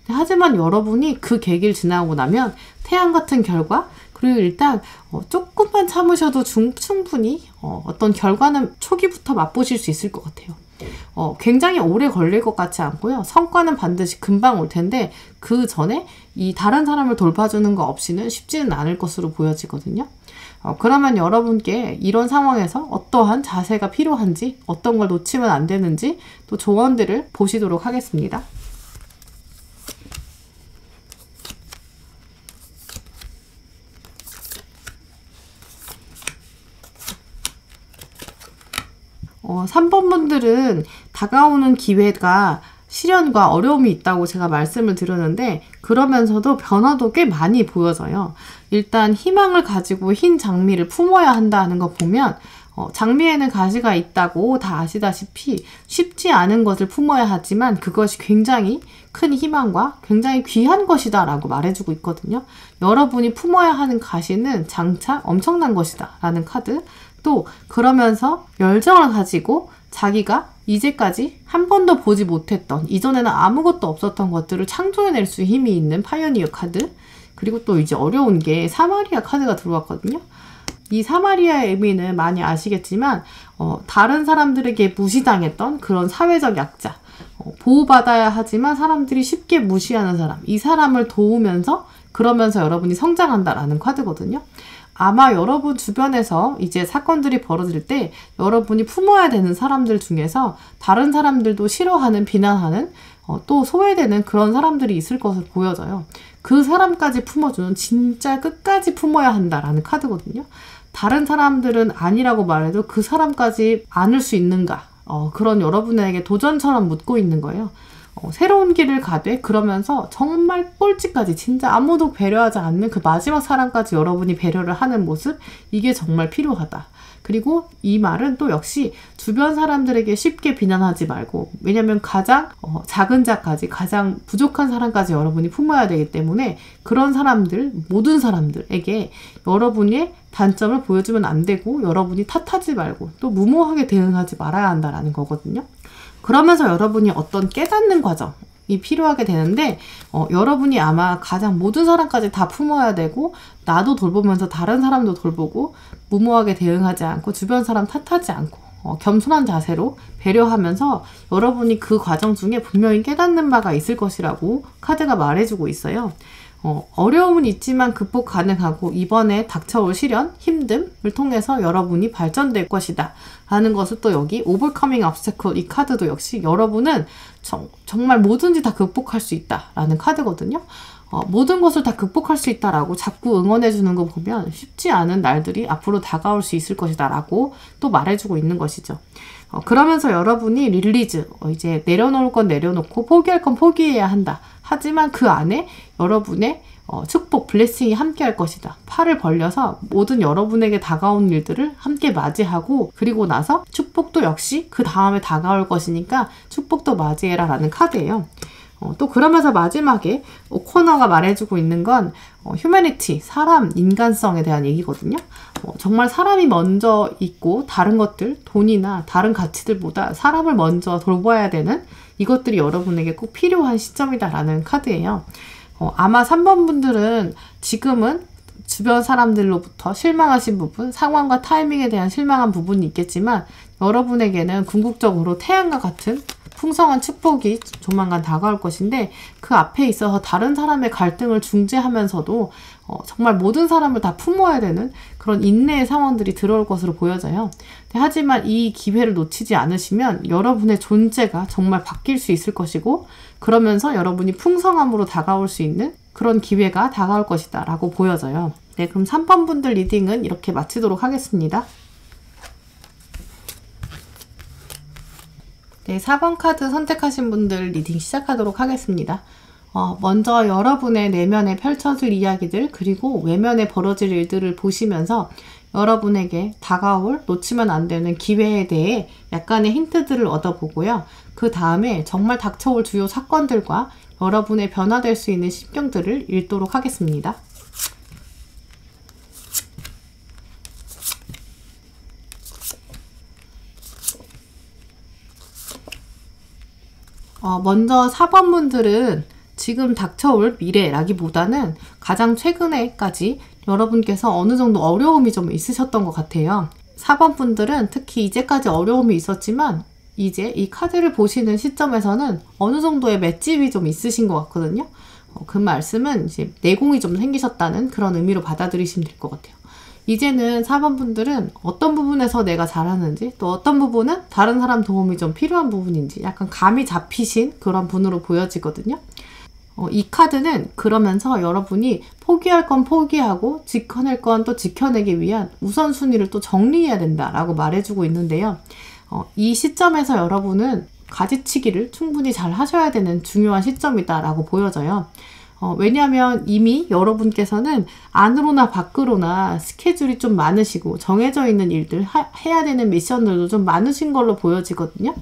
하지만 여러분이 그 계기를 지나고 나면 태양 같은 결과, 그리고 일단 조금만 참으셔도 충분히 어떤 결과는 초기부터 맛보실 수 있을 것 같아요. 굉장히 오래 걸릴 것 같지 않고요. 성과는 반드시 금방 올 텐데 그 전에 이 다른 사람을 돌봐주는 거 없이는 쉽지는 않을 것으로 보여지거든요. 그러면 여러분께 이런 상황에서 어떠한 자세가 필요한지, 어떤 걸 놓치면 안 되는지 또 조언들을 보시도록 하겠습니다. 3번 분들은 다가오는 기회가 시련과 어려움이 있다고 제가 말씀을 드렸는데 그러면서도 변화도 꽤 많이 보여져요. 일단 희망을 가지고 흰 장미를 품어야 한다는 거 보면 장미에는 가시가 있다고 다 아시다시피 쉽지 않은 것을 품어야 하지만 그것이 굉장히 큰 희망과 굉장히 귀한 것이다 라고 말해주고 있거든요. 여러분이 품어야 하는 가시는 장차 엄청난 것이다 라는 카드. 또 그러면서 열정을 가지고 자기가 이제까지 한 번도 보지 못했던 이전에는 아무것도 없었던 것들을 창조해낼 수 힘이 있는 파이어니어 카드. 그리고 또 이제 어려운 게 사마리아 카드가 들어왔거든요. 이 사마리아의 의미는 많이 아시겠지만 다른 사람들에게 무시당했던 그런 사회적 약자, 보호받아야 하지만 사람들이 쉽게 무시하는 사람, 이 사람을 도우면서 그러면서 여러분이 성장한다라는 카드거든요. 아마 여러분 주변에서 이제 사건들이 벌어질 때 여러분이 품어야 되는 사람들 중에서 다른 사람들도 싫어하는, 비난하는, 또 소외되는 그런 사람들이 있을 것으로 보여져요. 그 사람까지 품어주는, 진짜 끝까지 품어야 한다라는 카드거든요. 다른 사람들은 아니라고 말해도 그 사람까지 안을 수 있는가? 그런 여러분에게 도전처럼 묻고 있는 거예요. 새로운 길을 가되 그러면서 정말 꼴찌까지 진짜 아무도 배려하지 않는 그 마지막 사람까지 여러분이 배려를 하는 모습, 이게 정말 필요하다. 그리고 이 말은 또 역시 주변 사람들에게 쉽게 비난하지 말고, 왜냐면 가장 작은 자까지, 가장 부족한 사람까지 여러분이 품어야 되기 때문에 그런 사람들, 모든 사람들에게 여러분의 단점을 보여주면 안 되고 여러분이 탓하지 말고 또 무모하게 대응하지 말아야 한다라는 거거든요. 그러면서 여러분이 어떤 깨닫는 과정이 필요하게 되는데 여러분이 아마 가장 모든 사람까지 다 품어야 되고 나도 돌보면서 다른 사람도 돌보고 무모하게 대응하지 않고 주변 사람 탓하지 않고 겸손한 자세로 배려하면서 여러분이 그 과정 중에 분명히 깨닫는 바가 있을 것이라고 카드가 말해주고 있어요. 어려움은 있지만 극복 가능하고 이번에 닥쳐올 시련, 힘듦을 통해서 여러분이 발전될 것이다 라는 것을 또 여기 Overcoming Obstacle, 이 카드도 역시 여러분은 정말 뭐든지 다 극복할 수 있다 라는 카드거든요. 모든 것을 다 극복할 수 있다라고 자꾸 응원해주는 거 보면 쉽지 않은 날들이 앞으로 다가올 수 있을 것이다 라고 또 말해주고 있는 것이죠. 그러면서 여러분이 릴리즈, 이제 내려놓을 건 내려놓고 포기할 건 포기해야 한다. 하지만 그 안에 여러분의 축복, 블레싱이 함께 할 것이다. 팔을 벌려서 모든 여러분에게 다가온 일들을 함께 맞이하고 그리고 나서 축복도 역시 그 다음에 다가올 것이니까 축복도 맞이해라 라는 카드예요. 또 그러면서 마지막에 오코너가 말해주고 있는 건 휴머니티, 사람, 인간성에 대한 얘기거든요. 정말 사람이 먼저 있고 다른 것들, 돈이나 다른 가치들보다 사람을 먼저 돌봐야 되는 이것들이 여러분에게 꼭 필요한 시점이다라는 카드예요. 아마 3번 분들은 지금은 주변 사람들로부터 실망하신 부분, 상황과 타이밍에 대한 실망한 부분이 있겠지만 여러분에게는 궁극적으로 태양과 같은 풍성한 축복이 조만간 다가올 것인데 그 앞에 있어서 다른 사람의 갈등을 중재하면서도 정말 모든 사람을 다 품어야 되는 그런 인내의 상황들이 들어올 것으로 보여져요. 하지만 이 기회를 놓치지 않으시면 여러분의 존재가 정말 바뀔 수 있을 것이고 그러면서 여러분이 풍성함으로 다가올 수 있는 그런 기회가 다가올 것이다 라고 보여져요. 네, 그럼 3번 분들 리딩은 이렇게 마치도록 하겠습니다. 네, 4번 카드 선택하신 분들 리딩 시작하도록 하겠습니다. 먼저 여러분의 내면에 펼쳐질 이야기들 그리고 외면에 벌어질 일들을 보시면서 여러분에게 다가올 놓치면 안 되는 기회에 대해 약간의 힌트들을 얻어보고요. 그 다음에 정말 닥쳐올 주요 사건들과 여러분의 변화될 수 있는 심경들을 읽도록 하겠습니다. 먼저 4번 분들은 지금 닥쳐올 미래라기보다는 가장 최근에까지 여러분께서 어느 정도 어려움이 좀 있으셨던 것 같아요. 4번 분들은 특히 이제까지 어려움이 있었지만 이제 이 카드를 보시는 시점에서는 어느 정도의 맷집이 좀 있으신 것 같거든요. 그 말씀은 이제 내공이 좀 생기셨다는 그런 의미로 받아들이시면 될 것 같아요. 이제는 4번 분들은 어떤 부분에서 내가 잘하는지 또 어떤 부분은 다른 사람 도움이 좀 필요한 부분인지 약간 감이 잡히신 그런 분으로 보여지거든요. 이 카드는 그러면서 여러분이 포기할 건 포기하고 지켜낼 건 또 지켜내기 위한 우선순위를 또 정리해야 된다라고 말해주고 있는데요. 이 시점에서 여러분은 가지치기를 충분히 잘 하셔야 되는 중요한 시점이다라고 보여져요. 왜냐하면 이미 여러분께서는 안으로나 밖으로나 스케줄이 좀 많으시고 정해져 있는 일들, 해야 되는 미션들도 좀 많으신 걸로 보여지거든요.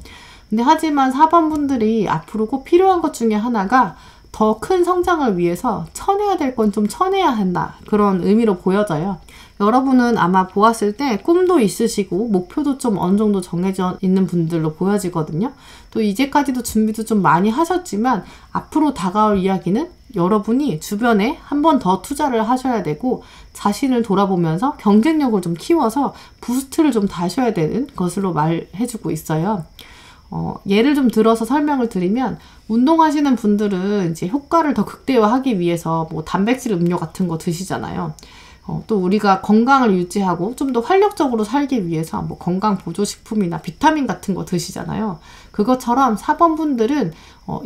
근데 하지만 4번 분들이 앞으로 꼭 필요한 것 중에 하나가 더 큰 성장을 위해서 쳐내야 될 건 좀 쳐내야 한다. 그런 의미로 보여져요. 여러분은 아마 보았을 때 꿈도 있으시고 목표도 좀 어느 정도 정해져 있는 분들로 보여지거든요. 또 이제까지도 준비도 좀 많이 하셨지만 앞으로 다가올 이야기는 여러분이 주변에 한 번 더 투자를 하셔야 되고 자신을 돌아보면서 경쟁력을 좀 키워서 부스트를 좀 다셔야 되는 것으로 말해주고 있어요. 예를 좀 들어서 설명을 드리면 운동하시는 분들은 이제 효과를 더 극대화하기 위해서 뭐 단백질 음료 같은 거 드시잖아요. 또 우리가 건강을 유지하고 좀 더 활력적으로 살기 위해서 뭐 건강 보조식품이나 비타민 같은 거 드시잖아요. 그것처럼 4번 분들은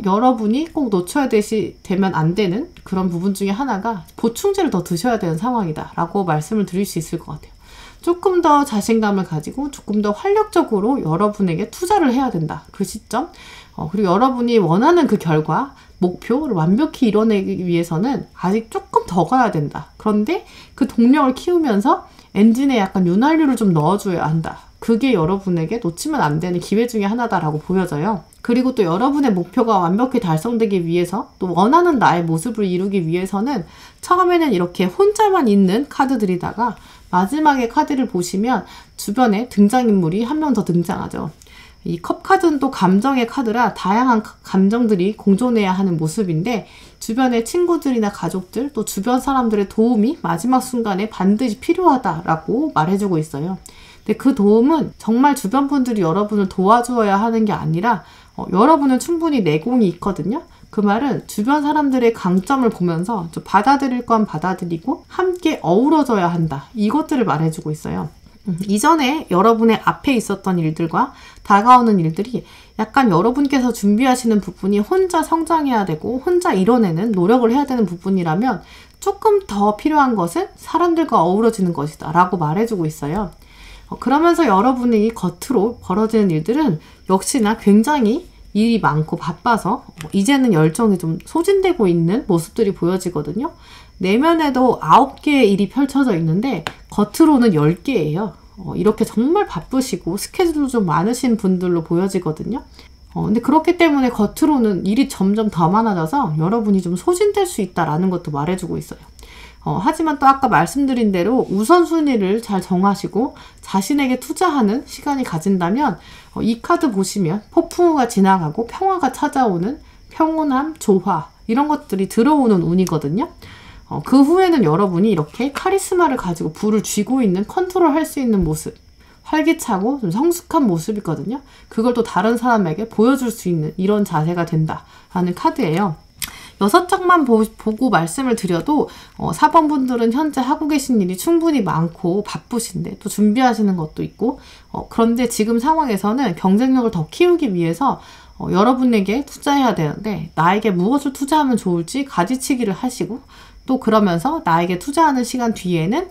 여러분이 꼭 놓쳐야 되면 안 되는 그런 부분 중에 하나가 보충제를 더 드셔야 되는 상황이다 라고 말씀을 드릴 수 있을 것 같아요. 조금 더 자신감을 가지고 조금 더 활력적으로 여러분에게 투자를 해야 된다. 그 시점. 그리고 여러분이 원하는 그 결과, 목표를 완벽히 이뤄내기 위해서는 아직 조금 더 가야 된다. 그런데 그 동력을 키우면서 엔진에 약간 윤활유를 좀 넣어줘야 한다. 그게 여러분에게 놓치면 안 되는 기회 중에 하나다라고 보여져요. 그리고 또 여러분의 목표가 완벽히 달성되기 위해서 또 원하는 나의 모습을 이루기 위해서는 처음에는 이렇게 혼자만 있는 카드들이다가 마지막에 카드를 보시면 주변에 등장인물이 한 명 더 등장하죠. 이 컵 카드는 또 감정의 카드라 다양한 감정들이 공존해야 하는 모습인데 주변의 친구들이나 가족들 또 주변 사람들의 도움이 마지막 순간에 반드시 필요하다라고 말해주고 있어요. 근데 그 도움은 정말 주변 분들이 여러분을 도와줘야 하는 게 아니라 여러분은 충분히 내공이 있거든요. 그 말은 주변 사람들의 강점을 보면서 좀 받아들일 건 받아들이고 함께 어우러져야 한다. 이것들을 말해주고 있어요. 이전에 여러분의 앞에 있었던 일들과 다가오는 일들이 약간 여러분께서 준비하시는 부분이 혼자 성장해야 되고 혼자 이뤄내는 노력을 해야 되는 부분이라면 조금 더 필요한 것은 사람들과 어우러지는 것이다 라고 말해주고 있어요. 그러면서 여러분이 겉으로 벌어지는 일들은 역시나 굉장히 일이 많고 바빠서 이제는 열정이 좀 소진되고 있는 모습들이 보여지거든요. 내면에도 9개의 일이 펼쳐져 있는데 겉으로는 10개예요. 이렇게 정말 바쁘시고 스케줄도 좀 많으신 분들로 보여지거든요. 근데 그렇기 때문에 겉으로는 일이 점점 더 많아져서 여러분이 좀 소진될 수 있다라는 것도 말해주고 있어요. 하지만 또 아까 말씀드린 대로 우선순위를 잘 정하시고 자신에게 투자하는 시간이 가진다면 이 카드 보시면 폭풍우가 지나가고 평화가 찾아오는 평온함, 조화 이런 것들이 들어오는 운이거든요. 그 후에는 여러분이 이렇게 카리스마를 가지고 불을 쥐고 있는 컨트롤할 수 있는 모습 활기차고 좀 성숙한 모습이거든요. 그걸 또 다른 사람에게 보여줄 수 있는 이런 자세가 된다라는 카드예요. 6장만 보고 말씀을 드려도 4번 분들은 현재 하고 계신 일이 충분히 많고 바쁘신데 또 준비하시는 것도 있고 그런데 지금 상황에서는 경쟁력을 더 키우기 위해서 여러분에게 투자해야 되는데 나에게 무엇을 투자하면 좋을지 가지치기를 하시고 또 그러면서 나에게 투자하는 시간 뒤에는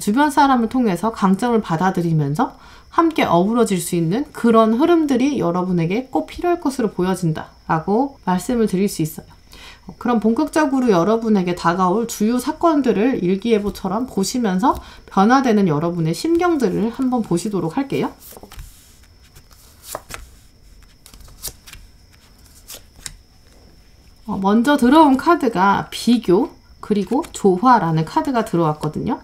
주변 사람을 통해서 강점을 받아들이면서 함께 어우러질 수 있는 그런 흐름들이 여러분에게 꼭 필요할 것으로 보여진다라고 말씀을 드릴 수 있어요. 그럼 본격적으로 여러분에게 다가올 주요 사건들을 일기예보처럼 보시면서 변화되는 여러분의 심경들을 한번 보시도록 할게요. 먼저 들어온 카드가 비교 그리고 조화라는 카드가 들어왔거든요.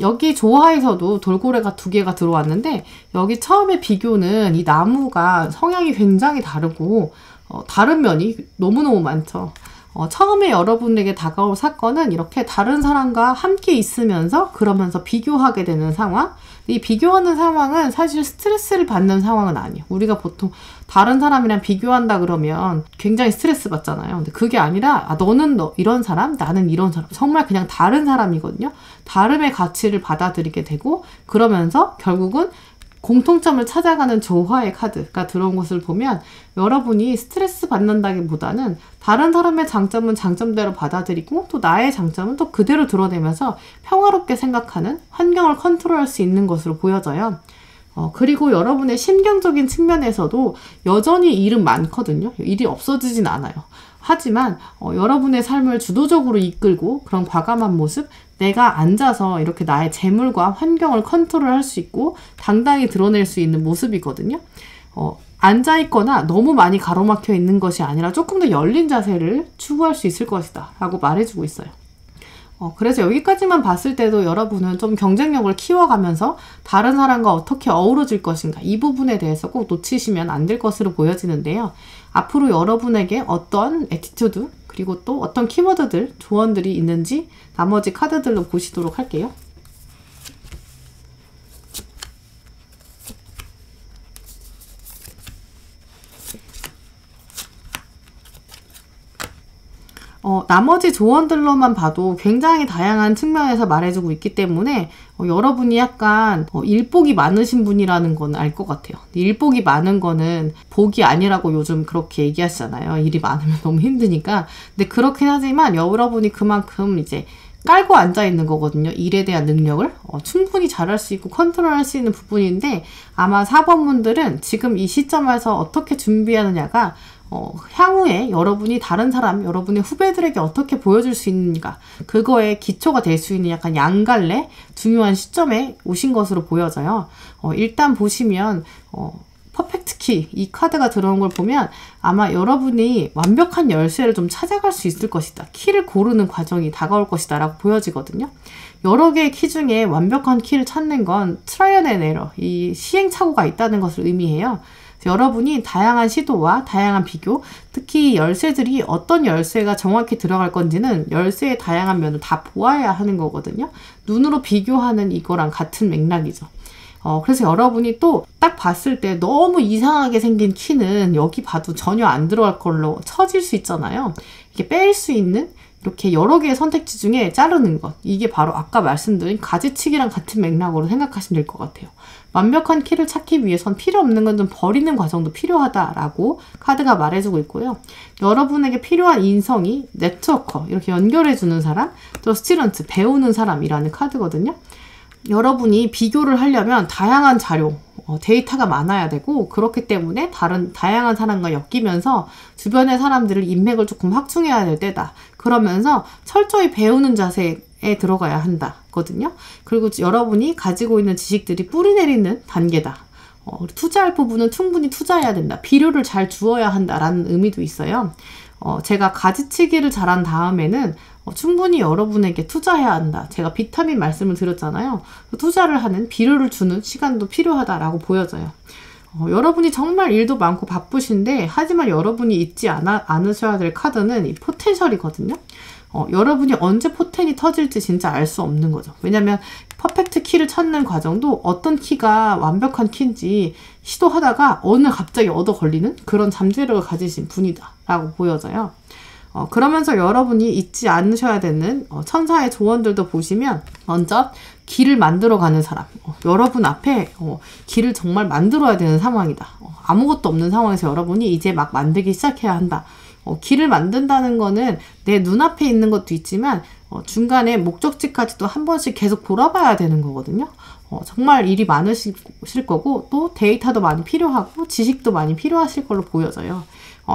여기 조화에서도 돌고래가 2개가 들어왔는데 여기 처음에 비교는 이 나무가 성향이 굉장히 다르고 다른 면이 너무너무 많죠. 처음에 여러분에게 다가올 사건은 이렇게 다른 사람과 함께 있으면서 그러면서 비교하게 되는 상황. 이 비교하는 상황은 사실 스트레스를 받는 상황은 아니에요. 우리가 보통 다른 사람이랑 비교한다 그러면 굉장히 스트레스 받잖아요. 근데 그게 아니라 너는 이런 사람, 나는 이런 사람. 정말 그냥 다른 사람이거든요. 다름의 가치를 받아들이게 되고 그러면서 결국은 공통점을 찾아가는 조화의 카드가 들어온 것을 보면 여러분이 스트레스 받는다기보다는 다른 사람의 장점은 장점대로 받아들이고 또 나의 장점은 또 그대로 드러내면서 평화롭게 생각하는 환경을 컨트롤할 수 있는 것으로 보여져요. 그리고 여러분의 심경적인 측면에서도 여전히 일은 많거든요. 일이 없어지진 않아요. 하지만 여러분의 삶을 주도적으로 이끌고 그런 과감한 모습, 내가 앉아서 이렇게 나의 재물과 환경을 컨트롤할 수 있고 당당히 드러낼 수 있는 모습이거든요. 앉아있거나 너무 많이 가로막혀 있는 것이 아니라 조금 더 열린 자세를 추구할 수 있을 것이다 라고 말해주고 있어요. 그래서 여기까지만 봤을 때도 여러분은 좀 경쟁력을 키워가면서 다른 사람과 어떻게 어우러질 것인가, 이 부분에 대해서 꼭 놓치시면 안 될 것으로 보여지는데요. 앞으로 여러분에게 어떤 애티튜드 그리고 또 어떤 키워드들, 조언들이 있는지 나머지 카드들로 보시도록 할게요. 나머지 조언들로만 봐도 굉장히 다양한 측면에서 말해주고 있기 때문에 여러분이 약간 일복이 많으신 분이라는 건 알 것 같아요. 일복이 많은 거는 복이 아니라고 요즘 그렇게 얘기하시잖아요. 일이 많으면 너무 힘드니까. 근데 그렇긴 하지만 여러분이 그만큼 이제 깔고 앉아 있는 거거든요. 일에 대한 능력을 충분히 잘할 수 있고 컨트롤할 수 있는 부분인데, 아마 4번 분들은 지금 이 시점에서 어떻게 준비하느냐가 향후에 여러분이 다른 사람, 여러분의 후배들에게 어떻게 보여줄 수 있는가, 그거에 기초가 될 수 있는 약간 양갈래 중요한 시점에 오신 것으로 보여져요. 일단 보시면 퍼펙트 키, 이 카드가 들어온 걸 보면 아마 여러분이 완벽한 열쇠를 좀 찾아갈 수 있을 것이다. 키를 고르는 과정이 다가올 것이다 라고 보여지거든요. 여러 개의 키 중에 완벽한 키를 찾는 건 트라이얼 앤 에러, 이 시행착오가 있다는 것을 의미해요. 여러분이 다양한 시도와 다양한 비교, 특히 열쇠들이 어떤 열쇠가 정확히 들어갈 건지는 열쇠의 다양한 면을 다 보아야 하는 거거든요. 눈으로 비교하는 이거랑 같은 맥락이죠. 그래서 여러분이 또 딱 봤을 때 너무 이상하게 생긴 키는 여기 봐도 전혀 안 들어갈 걸로 처질 수 있잖아요. 이게 뺄 수 있는 이렇게 여러 개의 선택지 중에 자르는 것, 이게 바로 아까 말씀드린 가지치기랑 같은 맥락으로 생각하시면 될 것 같아요. 완벽한 키를 찾기 위해선 필요 없는 건 좀 버리는 과정도 필요하다라고 카드가 말해주고 있고요. 여러분에게 필요한 인성이 네트워커, 이렇게 연결해주는 사람, 또 스튜던트, 배우는 사람이라는 카드거든요. 여러분이 비교를 하려면 다양한 자료, 데이터가 많아야 되고, 그렇기 때문에 다양한 사람과 엮이면서 주변의 사람들을 인맥을 조금 확충해야 될 때다. 그러면서 철저히 배우는 자세에 들어가야 한다거든요. 그리고 여러분이 가지고 있는 지식들이 뿌리 내리는 단계다. 투자할 부분은 충분히 투자해야 된다. 비료를 잘 주어야 한다라는 의미도 있어요. 제가 가지치기를 잘한 다음에는 충분히 여러분에게 투자해야 한다. 제가 비타민 말씀을 드렸잖아요. 투자를 하는, 비료를 주는 시간도 필요하다라고 보여져요. 여러분이 정말 일도 많고 바쁘신데, 하지만 여러분이 잊지 않으셔야 될 카드는 이 포텐셜이거든요. 여러분이 언제 포텐이 터질지 진짜 알 수 없는 거죠. 왜냐면 퍼펙트 키를 찾는 과정도 어떤 키가 완벽한 키인지 시도하다가 어느 날 갑자기 얻어 걸리는 그런 잠재력을 가지신 분이다 라고 보여져요. 그러면서 여러분이 잊지 않으셔야 되는 천사의 조언들도 보시면, 먼저 길을 만들어가는 사람, 여러분 앞에 길을 정말 만들어야 되는 상황이다. 아무것도 없는 상황에서 여러분이 이제 막 만들기 시작해야 한다. 길을 만든다는 거는 내 눈앞에 있는 것도 있지만 중간에 목적지까지도 한 번씩 계속 돌아봐야 되는 거거든요. 정말 일이 많으실 거고, 또 데이터도 많이 필요하고 지식도 많이 필요하실 걸로 보여져요.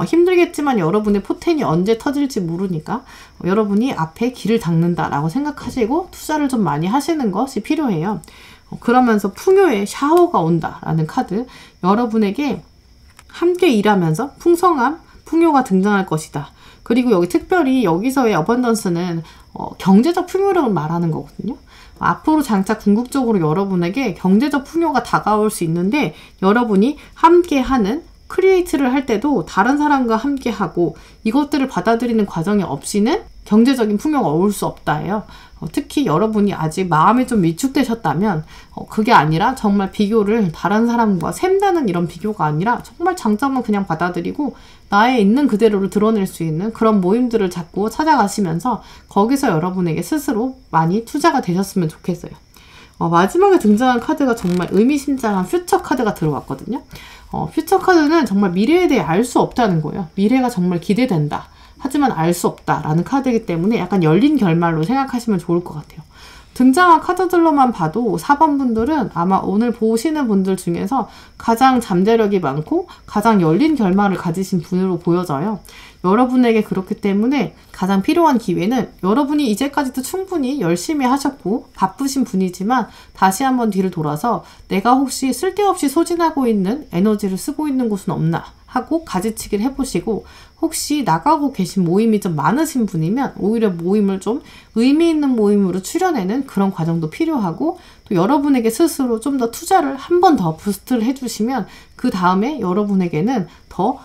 힘들겠지만 여러분의 포텐이 언제 터질지 모르니까 여러분이 앞에 길을 닦는다라고 생각하시고 투자를 좀 많이 하시는 것이 필요해요. 그러면서 풍요의 샤워가 온다라는 카드, 여러분에게 함께 일하면서 풍성함, 풍요가 등장할 것이다. 그리고 여기 특별히 여기서의 어번던스는 경제적 풍요를 말하는 거거든요. 앞으로 장차 궁극적으로 여러분에게 경제적 풍요가 다가올 수 있는데, 여러분이 함께하는 크리에이트를 할 때도 다른 사람과 함께하고 이것들을 받아들이는 과정이 없이는 경제적인 풍요가 올 수 없다예요. 특히 여러분이 아직 마음이 좀 위축되셨다면 그게 아니라 정말 비교를 다른 사람과 샘나는 이런 비교가 아니라 정말 장점은 그냥 받아들이고 나의 있는 그대로를 드러낼 수 있는 그런 모임들을 자꾸 찾아가시면서 거기서 여러분에게 스스로 많이 투자가 되셨으면 좋겠어요. 마지막에 등장한 카드가 정말 의미심장한 퓨처 카드가 들어왔거든요. 퓨처 카드는 정말 미래에 대해 알 수 없다는 거예요. 미래가 정말 기대된다. 하지만 알 수 없다라는 카드이기 때문에 약간 열린 결말로 생각하시면 좋을 것 같아요. 등장한 카드들로만 봐도 4번 분들은 아마 오늘 보시는 분들 중에서 가장 잠재력이 많고 가장 열린 결말을 가지신 분으로 보여져요. 여러분에게 그렇기 때문에 가장 필요한 기회는 여러분이 이제까지도 충분히 열심히 하셨고 바쁘신 분이지만 다시 한번 뒤를 돌아서 내가 혹시 쓸데없이 소진하고 있는 에너지를 쓰고 있는 곳은 없나 하고 가지치기를 해보시고, 혹시 나가고 계신 모임이 좀 많으신 분이면 오히려 모임을 좀 의미 있는 모임으로 추려내는 그런 과정도 필요하고, 또 여러분에게 스스로 좀 더 투자를 한 번 더 부스트를 해주시면 그 다음에 여러분에게는 더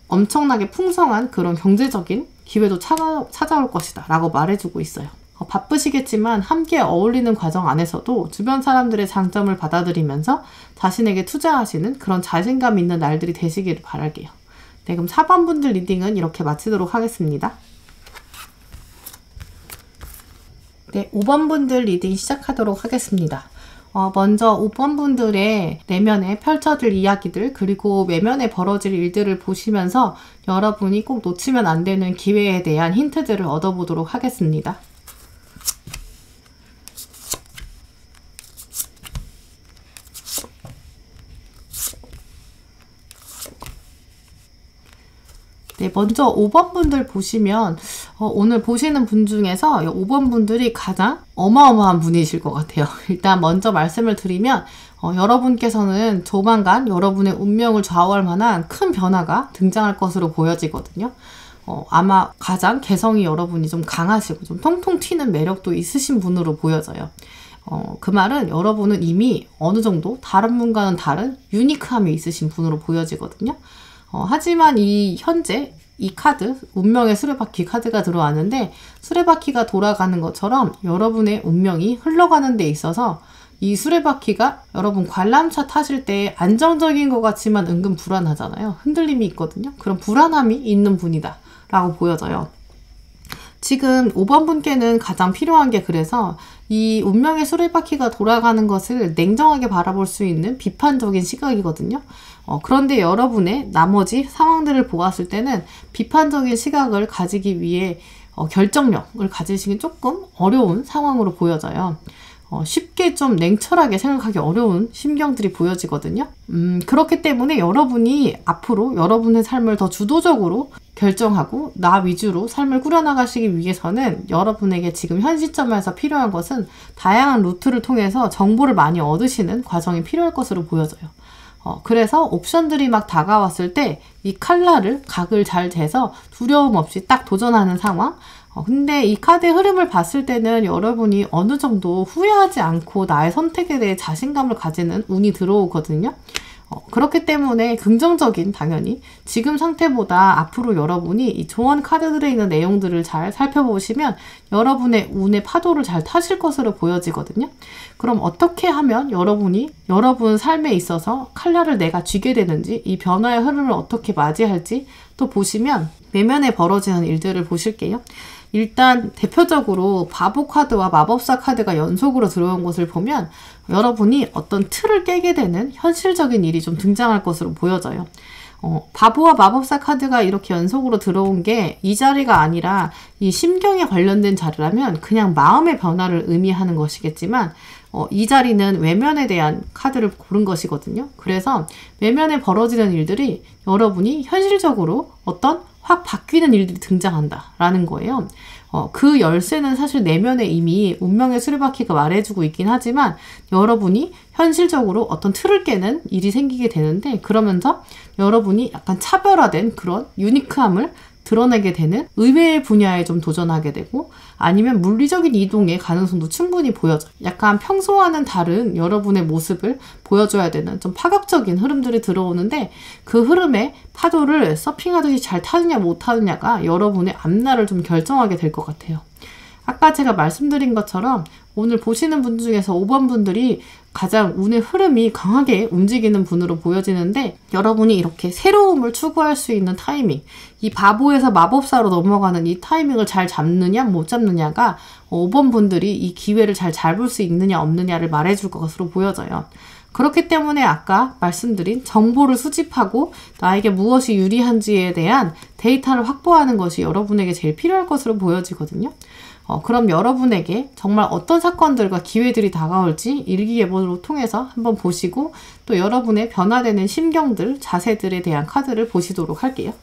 엄청나게 풍성한 그런 경제적인 기회도 찾아올 것이다 라고 말해주고 있어요. 바쁘시겠지만 함께 어울리는 과정 안에서도 주변 사람들의 장점을 받아들이면서 자신에게 투자하시는 그런 자신감 있는 날들이 되시기를 바랄게요. 네, 그럼 4번 분들 리딩은 이렇게 마치도록 하겠습니다. 네, 5번 분들 리딩 시작하도록 하겠습니다. 먼저 5번 분들의 내면에 펼쳐질 이야기들, 그리고 외면에 벌어질 일들을 보시면서 여러분이 꼭 놓치면 안 되는 기회에 대한 힌트들을 얻어보도록 하겠습니다. 네, 먼저 5번 분들 보시면 오늘 보시는 분 중에서 5번 분들이 가장 어마어마한 분이실 것 같아요. 일단 먼저 말씀을 드리면 여러분께서는 조만간 여러분의 운명을 좌우할 만한 큰 변화가 등장할 것으로 보여지거든요. 아마 가장 개성이 여러분이 좀 강하시고 좀 통통 튀는 매력도 있으신 분으로 보여져요. 그 말은 여러분은 이미 어느 정도 다른 분과는 다른 유니크함이 있으신 분으로 보여지거든요. 하지만 현재 이 카드, 운명의 수레바퀴 카드가 들어왔는데, 수레바퀴가 돌아가는 것처럼 여러분의 운명이 흘러가는 데 있어서 이 수레바퀴가 여러분 관람차 타실 때 안정적인 것 같지만 은근 불안하잖아요. 흔들림이 있거든요. 그런 불안함이 있는 분이다 라고 보여져요. 지금 5번 분께는 가장 필요한 게, 그래서 이 운명의 수레바퀴가 돌아가는 것을 냉정하게 바라볼 수 있는 비판적인 시각이거든요. 그런데 여러분의 나머지 상황들을 보았을 때는 비판적인 시각을 가지기 위해 결정력을 가지시기 조금 어려운 상황으로 보여져요. 쉽게 좀 냉철하게 생각하기 어려운 심경들이 보여지거든요. 그렇기 때문에 여러분이 앞으로 여러분의 삶을 더 주도적으로 결정하고 나 위주로 삶을 꾸려나가시기 위해서는 여러분에게 지금 현 시점에서 필요한 것은 다양한 루트를 통해서 정보를 많이 얻으시는 과정이 필요할 것으로 보여져요. 그래서 옵션들이 막 다가왔을 때 이 칼날을 각을 잘 재서 두려움 없이 딱 도전하는 상황. 근데 이 카드의 흐름을 봤을 때는 여러분이 어느 정도 후회하지 않고 나의 선택에 대해 자신감을 가지는 운이 들어오거든요. 그렇기 때문에 긍정적인, 당연히 지금 상태보다 앞으로 여러분이 이 조언 카드들에 있는 내용들을 잘 살펴보시면 여러분의 운의 파도를 잘 타실 것으로 보여지거든요. 그럼 어떻게 하면 여러분이 여러분 삶에 있어서 칼날을 내가 쥐게 되는지, 이 변화의 흐름을 어떻게 맞이할지 또 보시면 내면에 벌어지는 일들을 보실게요. 일단 대표적으로 바보 카드와 마법사 카드가 연속으로 들어온 것을 보면 여러분이 어떤 틀을 깨게 되는 현실적인 일이 좀 등장할 것으로 보여져요. 바보와 마법사 카드가 이렇게 연속으로 들어온 게 이 자리가 아니라 이 심경에 관련된 자리라면 그냥 마음의 변화를 의미하는 것이겠지만, 이 자리는 외면에 대한 카드를 고른 것이거든요. 그래서 외면에 벌어지는 일들이 여러분이 현실적으로 어떤 확 바뀌는 일들이 등장한다라는 거예요. 그 열쇠는 사실 내면에 이미 운명의 수레바퀴가 말해주고 있긴 하지만 여러분이 현실적으로 어떤 틀을 깨는 일이 생기게 되는데, 그러면서 여러분이 약간 차별화된 그런 유니크함을 드러내게 되는 의외의 분야에 좀 도전하게 되고, 아니면 물리적인 이동의 가능성도 충분히 보여져요. 약간 평소와는 다른 여러분의 모습을 보여줘야 되는 좀 파격적인 흐름들이 들어오는데, 그 흐름의 파도를 서핑하듯이 잘 타느냐 못 타느냐가 여러분의 앞날을 좀 결정하게 될 것 같아요. 아까 제가 말씀드린 것처럼 오늘 보시는 분 중에서 5번 분들이 가장 운의 흐름이 강하게 움직이는 분으로 보여지는데, 여러분이 이렇게 새로움을 추구할 수 있는 타이밍, 이 바보에서 마법사로 넘어가는 이 타이밍을 잘 잡느냐 못 잡느냐가 5번 분들이 이 기회를 잘 잡을 수 있느냐 없느냐를 말해줄 것으로 보여져요. 그렇기 때문에 아까 말씀드린 정보를 수집하고 나에게 무엇이 유리한지에 대한 데이터를 확보하는 것이 여러분에게 제일 필요할 것으로 보여지거든요. 그럼 여러분에게 정말 어떤 사건들과 기회들이 다가올지 일기예보를 통해서 한번 보시고 또 여러분의 변화되는 심경들, 자세들에 대한 카드를 보시도록 할게요.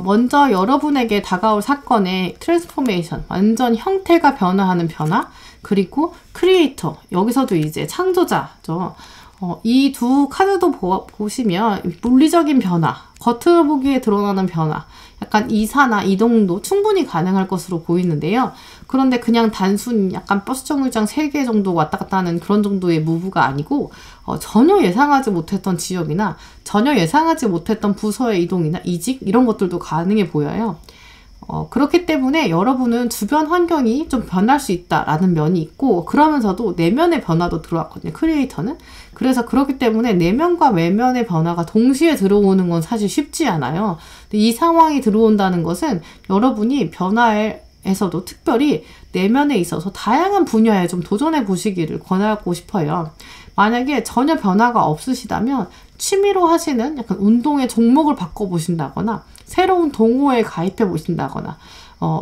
먼저 여러분에게 다가올 사건의 트랜스포메이션, 완전 형태가 변화하는 변화, 그리고 크리에이터, 여기서도 이제 창조자죠. 이 두 카드도 보시면 물리적인 변화, 겉으로 보기에 드러나는 변화, 약간 이사나 이동도 충분히 가능할 것으로 보이는데요. 그런데 그냥 단순히 약간 버스 정류장 3개 정도 왔다 갔다 하는 그런 정도의 무브가 아니고 전혀 예상하지 못했던 지역이나 전혀 예상하지 못했던 부서의 이동이나 이직 이런 것들도 가능해 보여요. 그렇기 때문에 여러분은 주변 환경이 좀 변할 수 있다라는 면이 있고 그러면서도 내면의 변화도 들어왔거든요. 크리에이터는. 그래서 그렇기 때문에 내면과 외면의 변화가 동시에 들어오는 건 사실 쉽지 않아요. 근데 이 상황이 들어온다는 것은 여러분이 변화에서도 특별히 내면에 있어서 다양한 분야에 좀 도전해 보시기를 권하고 싶어요. 만약에 전혀 변화가 없으시다면 취미로 하시는 약간 운동의 종목을 바꿔보신다거나 새로운 동호회에 가입해 보신다거나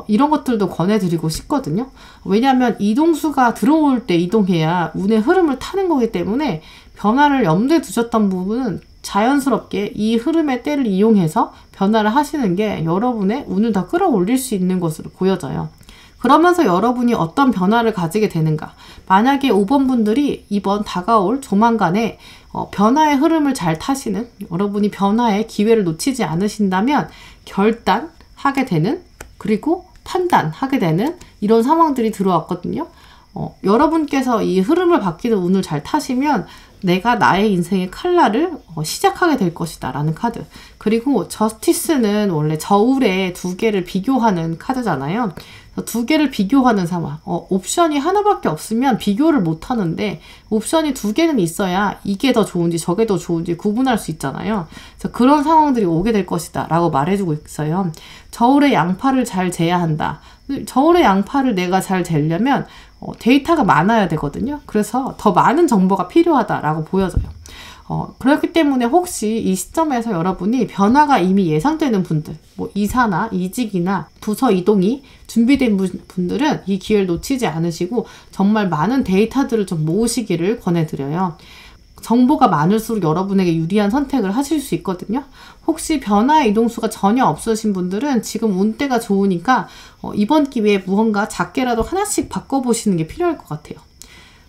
이런 것들도 권해드리고 싶거든요. 왜냐하면 이동수가 들어올 때 이동해야 운의 흐름을 타는 거기 때문에 변화를 염두에 두셨던 부분은 자연스럽게 이 흐름의 때를 이용해서 변화를 하시는 게 여러분의 운을 더 끌어올릴 수 있는 것으로 보여져요. 그러면서 여러분이 어떤 변화를 가지게 되는가. 만약에 5번 분들이 이번 다가올 조만간에 변화의 흐름을 잘 타시는, 여러분이 변화의 기회를 놓치지 않으신다면 결단하게 되는, 그리고 판단하게 되는 이런 상황들이 들어왔거든요. 여러분께서 이 흐름을 바뀌는 운을 잘 타시면 내가 나의 인생의 칼날을 시작하게 될 것이다 라는 카드. 그리고 저스티스는 원래 저울에 2개를 비교하는 카드잖아요. 2개를 비교하는 상황. 옵션이 하나밖에 없으면 비교를 못 하는데 옵션이 2개는 있어야 이게 더 좋은지 저게 더 좋은지 구분할 수 있잖아요. 그래서 그런 상황들이 오게 될 것이다 라고 말해주고 있어요. 저울의 양파를 잘 재야 한다. 저울의 양파를 내가 잘 재려면 데이터가 많아야 되거든요. 그래서 더 많은 정보가 필요하다라고 보여져요. 그렇기 때문에 혹시 이 시점에서 여러분이 변화가 이미 예상되는 분들, 뭐 이사나 이직이나 부서 이동이 준비된 분들은 이 기회를 놓치지 않으시고 정말 많은 데이터들을 좀 모으시기를 권해드려요. 정보가 많을수록 여러분에게 유리한 선택을 하실 수 있거든요. 혹시 변화의 이동수가 전혀 없으신 분들은 지금 운때가 좋으니까 이번 기회에 무언가 작게라도 하나씩 바꿔보시는 게 필요할 것 같아요.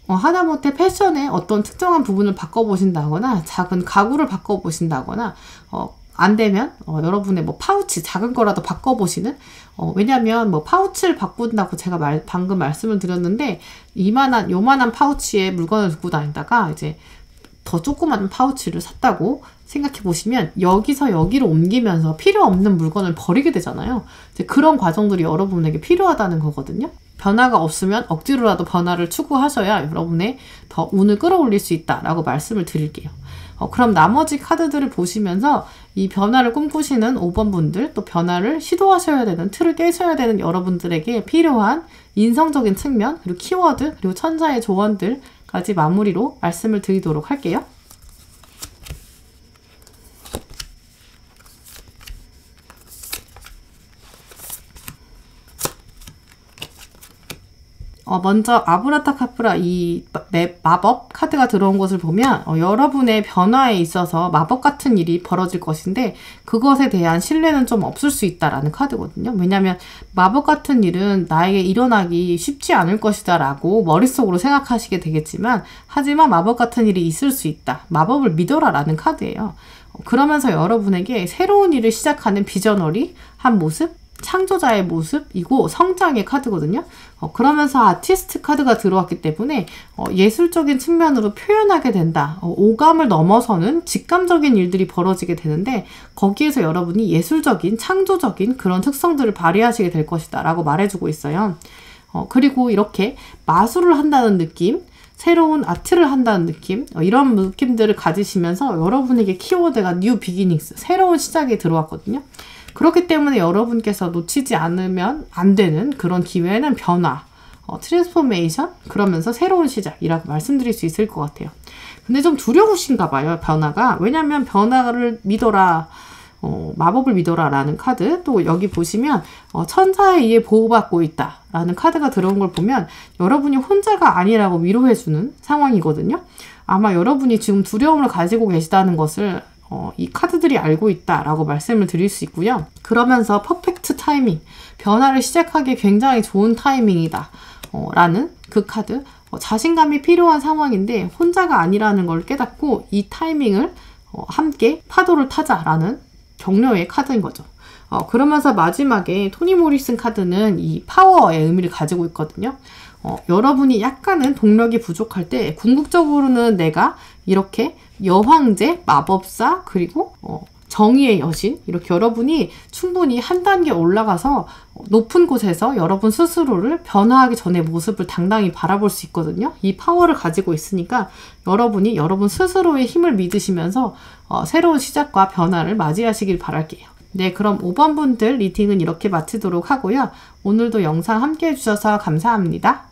하다못해 패션의 어떤 특정한 부분을 바꿔보신다거나 작은 가구를 바꿔보신다거나 안 되면 여러분의 뭐 파우치 작은 거라도 바꿔보시는, 왜냐면 뭐 파우치를 바꾼다고 제가 방금 말씀을 드렸는데 요만한 파우치에 물건을 들고 다니다가 이제 더 조그만 파우치를 샀다고 생각해 보시면 여기서 여기로 옮기면서 필요 없는 물건을 버리게 되잖아요. 이제 그런 과정들이 여러분에게 필요하다는 거거든요. 변화가 없으면 억지로라도 변화를 추구하셔야 여러분의 더 운을 끌어올릴 수 있다라고 말씀을 드릴게요. 그럼 나머지 카드들을 보시면서 이 변화를 꿈꾸시는 5번 분들, 또 변화를 시도하셔야 되는, 틀을 깨셔야 되는 여러분들에게 필요한 인성적인 측면, 그리고 키워드, 그리고 천사의 조언들까지 마무리로 말씀을 드리도록 할게요. 먼저 아브라타카프라 이 마법 카드가 들어온 것을 보면 여러분의 변화에 있어서 마법 같은 일이 벌어질 것인데 그것에 대한 신뢰는 좀 없을 수 있다라는 카드거든요. 왜냐하면 마법 같은 일은 나에게 일어나기 쉽지 않을 것이다 라고 머릿속으로 생각하시게 되겠지만, 하지만 마법 같은 일이 있을 수 있다. 마법을 믿어라 라는 카드예요. 그러면서 여러분에게 새로운 일을 시작하는 비저너리한 모습, 창조자의 모습이고 성장의 카드거든요. 그러면서 아티스트 카드가 들어왔기 때문에 예술적인 측면으로 표현하게 된다. 오감을 넘어서는 직감적인 일들이 벌어지게 되는데 거기에서 여러분이 예술적인, 창조적인 그런 특성들을 발휘하시게 될 것이다 라고 말해주고 있어요. 그리고 이렇게 마술을 한다는 느낌, 새로운 아트를 한다는 느낌, 이런 느낌들을 가지시면서 여러분에게 키워드가 뉴 비기닝스, 새로운 시작이 들어왔거든요. 그렇기 때문에 여러분께서 놓치지 않으면 안 되는 그런 기회는 변화, 트랜스포메이션, 그러면서 새로운 시작이라고 말씀드릴 수 있을 것 같아요. 근데 좀 두려우신가 봐요, 변화가. 왜냐면 변화를 믿어라. 마법을 믿어라 라는 카드, 또 여기 보시면 천사에 의해 보호받고 있다 라는 카드가 들어온 걸 보면 여러분이 혼자가 아니라고 위로해주는 상황이거든요. 아마 여러분이 지금 두려움을 가지고 계시다는 것을 이 카드들이 알고 있다 라고 말씀을 드릴 수 있고요. 그러면서 퍼펙트 타이밍, 변화를 시작하기 굉장히 좋은 타이밍이다 라는 그 카드, 자신감이 필요한 상황인데 혼자가 아니라는 걸 깨닫고 이 타이밍을 함께 파도를 타자라는 격려의 카드인 거죠. 그러면서 마지막에 토니 모리슨 카드는 이 파워의 의미를 가지고 있거든요. 여러분이 약간은 동력이 부족할 때 궁극적으로는 내가 이렇게 여황제, 마법사, 그리고 정의의 여신, 이렇게 여러분이 충분히 한 단계 올라가서 높은 곳에서 여러분 스스로를 변화하기 전의 모습을 당당히 바라볼 수 있거든요. 이 파워를 가지고 있으니까 여러분이 여러분 스스로의 힘을 믿으시면서 새로운 시작과 변화를 맞이하시길 바랄게요. 네, 그럼 5번 분들 리딩은 이렇게 마치도록 하고요. 오늘도 영상 함께 해주셔서 감사합니다.